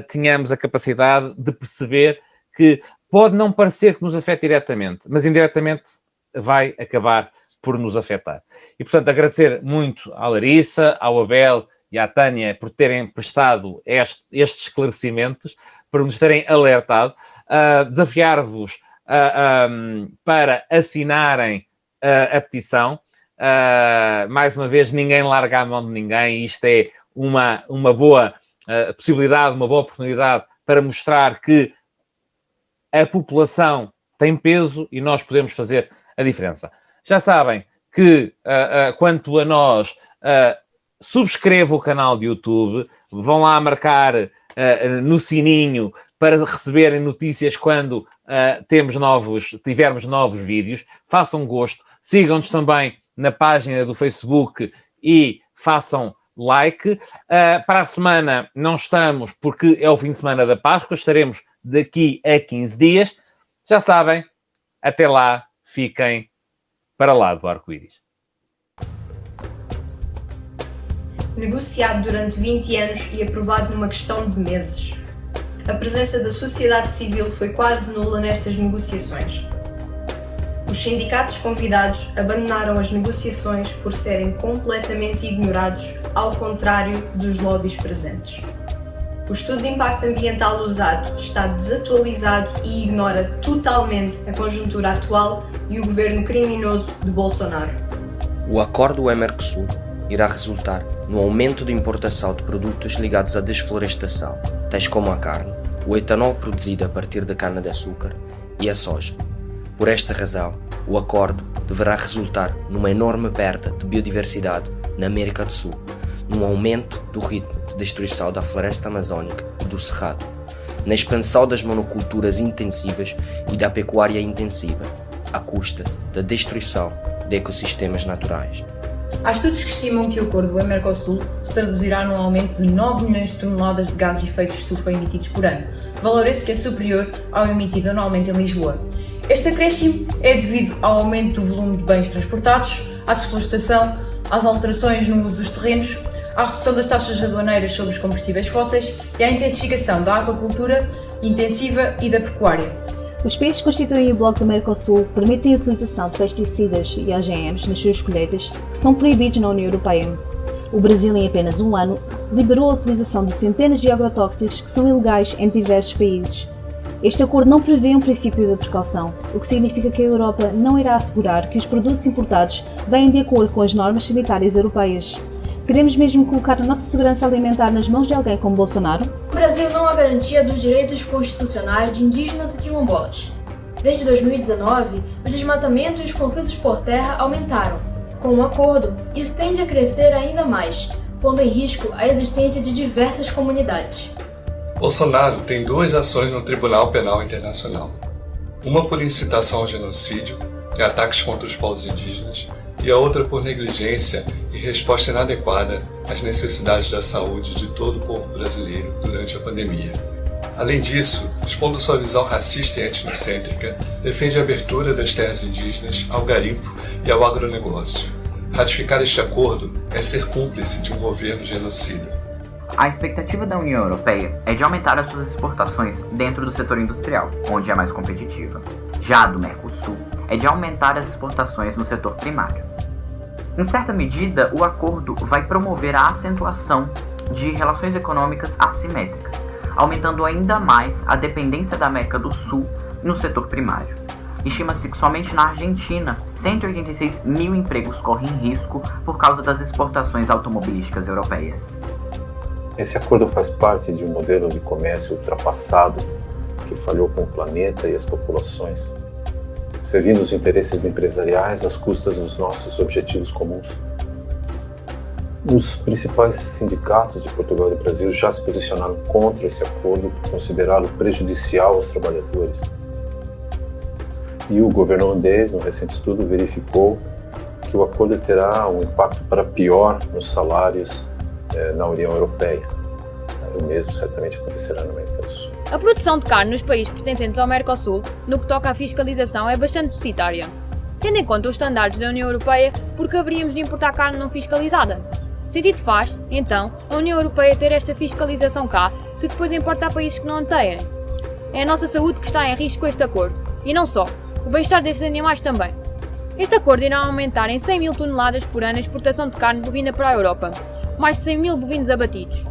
Speaker 1: tenhamos a capacidade de perceber que pode não parecer que nos afeta diretamente, mas indiretamente vai acabar por nos afetar. E, portanto, agradecer muito à Larissa, ao Abel e à Tânia por terem prestado estes esclarecimentos, por nos terem alertado, desafiar-vos para assinarem a petição. Mais uma vez, ninguém larga a mão de ninguém, isto é uma boa possibilidade, uma boa oportunidade para mostrar que a população tem peso e nós podemos fazer a diferença. Já sabem que, quanto a nós, subscrevam o canal de YouTube, vão lá marcar no sininho para receberem notícias quando tivermos novos vídeos. Façam gosto, sigam-nos também na página do Facebook e façam like. Para a semana não estamos, porque é o fim de semana da Páscoa, estaremos daqui a 15 dias. Já sabem, até lá, fiquem para lá do arco-íris.
Speaker 5: Negociado durante 20 anos e aprovado numa questão de meses. A presença da sociedade civil foi quase nula nestas negociações. Os sindicatos convidados abandonaram as negociações por serem completamente ignorados, ao contrário dos lobbies presentes. O estudo de impacto ambiental usado está desatualizado e ignora totalmente a conjuntura atual e o governo criminoso de Bolsonaro.
Speaker 6: O acordo UE-Mercosul irá resultar no aumento de importação de produtos ligados à desflorestação, tais como a carne, o etanol produzido a partir da cana-de-açúcar e a soja. Por esta razão, o acordo deverá resultar numa enorme perda de biodiversidade na América do Sul, num aumento do ritmo de destruição da floresta amazónica e do cerrado, na expansão das monoculturas intensivas e da pecuária intensiva, à custa da destruição de ecossistemas naturais.
Speaker 7: Há estudos que estimam que o acordo UE-Mercosul se traduzirá num aumento de 9 milhões de toneladas de gases de efeito de estufa emitidos por ano, valor esse que é superior ao emitido anualmente em Lisboa. Este acréscimo é devido ao aumento do volume de bens transportados, à desflorestação, às alterações no uso dos terrenos, à redução das taxas aduaneiras sobre os combustíveis fósseis e à intensificação da aquacultura intensiva e da pecuária.
Speaker 3: Os países que constituem o Bloco do Mercosul permitem a utilização de pesticidas e OGMs nas suas colheitas, que são proibidos na União Europeia. O Brasil, em apenas um ano, liberou a utilização de centenas de agrotóxicos que são ilegais em diversos países. Este acordo não prevê um princípio da precaução, o que significa que a Europa não irá assegurar que os produtos importados venham de acordo com as normas sanitárias europeias. Queremos mesmo colocar a nossa segurança alimentar nas mãos de alguém como Bolsonaro?
Speaker 8: O Brasil não há garantia dos direitos constitucionais de indígenas e quilombolas. Desde 2019, o desmatamento e os conflitos por terra aumentaram. Com o acordo, isso tende a crescer ainda mais, pondo em risco a existência de diversas comunidades.
Speaker 9: Bolsonaro tem 2 ações no Tribunal Penal Internacional. Uma por incitação ao genocídio e ataques contra os povos indígenas, e a outra por negligência e resposta inadequada às necessidades da saúde de todo o povo brasileiro durante a pandemia. Além disso, expondo sua visão racista e etnocêntrica, defende a abertura das terras indígenas ao garimpo e ao agronegócio. Ratificar este acordo é ser cúmplice de um governo genocida.
Speaker 10: A expectativa da União Europeia é de aumentar as suas exportações dentro do setor industrial, onde é mais competitiva. Já a do Mercosul é de aumentar as exportações no setor primário. Em certa medida, o acordo vai promover a acentuação de relações econômicas assimétricas, aumentando ainda mais a dependência da América do Sul no setor primário. Estima-se que somente na Argentina, 186 mil empregos correm risco por causa das exportações automobilísticas europeias.
Speaker 11: Esse acordo faz parte de um modelo de comércio ultrapassado que falhou com o planeta e as populações, servindo os interesses empresariais às custas dos nossos objetivos comuns. Os principais sindicatos de Portugal e do Brasil já se posicionaram contra esse acordo por considerá-lo prejudicial aos trabalhadores. E o governo holandês, no recente estudo, verificou que o acordo terá um impacto para pior nos salários na União Europeia. O mesmo certamente acontecerá na América do Sul.
Speaker 12: A produção de carne nos países pertencentes ao Mercosul, no que toca à fiscalização, é bastante deficitária. Tendo em conta os estándares da União Europeia, por que haveríamos de importar carne não fiscalizada? Sentido faz, então, a União Europeia ter esta fiscalização cá, se depois importa a países que não a têm? É a nossa saúde que está em risco com este acordo, e não só, o bem-estar destes animais também. Este acordo irá aumentar em 100 mil toneladas por ano a exportação de carne bovina para a Europa, mais de 100 mil bovinos abatidos.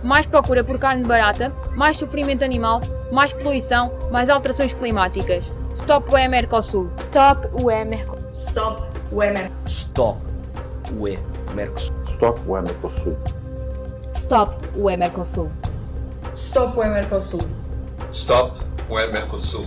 Speaker 12: Mais procura por carne barata, mais sofrimento animal, mais poluição, mais alterações climáticas. Stop UE Mercosul.
Speaker 8: Stop UE Mercosul.
Speaker 5: Stop UE Mercosul.
Speaker 6: Stop UE Mercosul.
Speaker 11: Stop UE Mercosul.
Speaker 3: Stop UE Mercosul.
Speaker 5: Stop UE Mercosul.
Speaker 9: Stop UE Mercosul.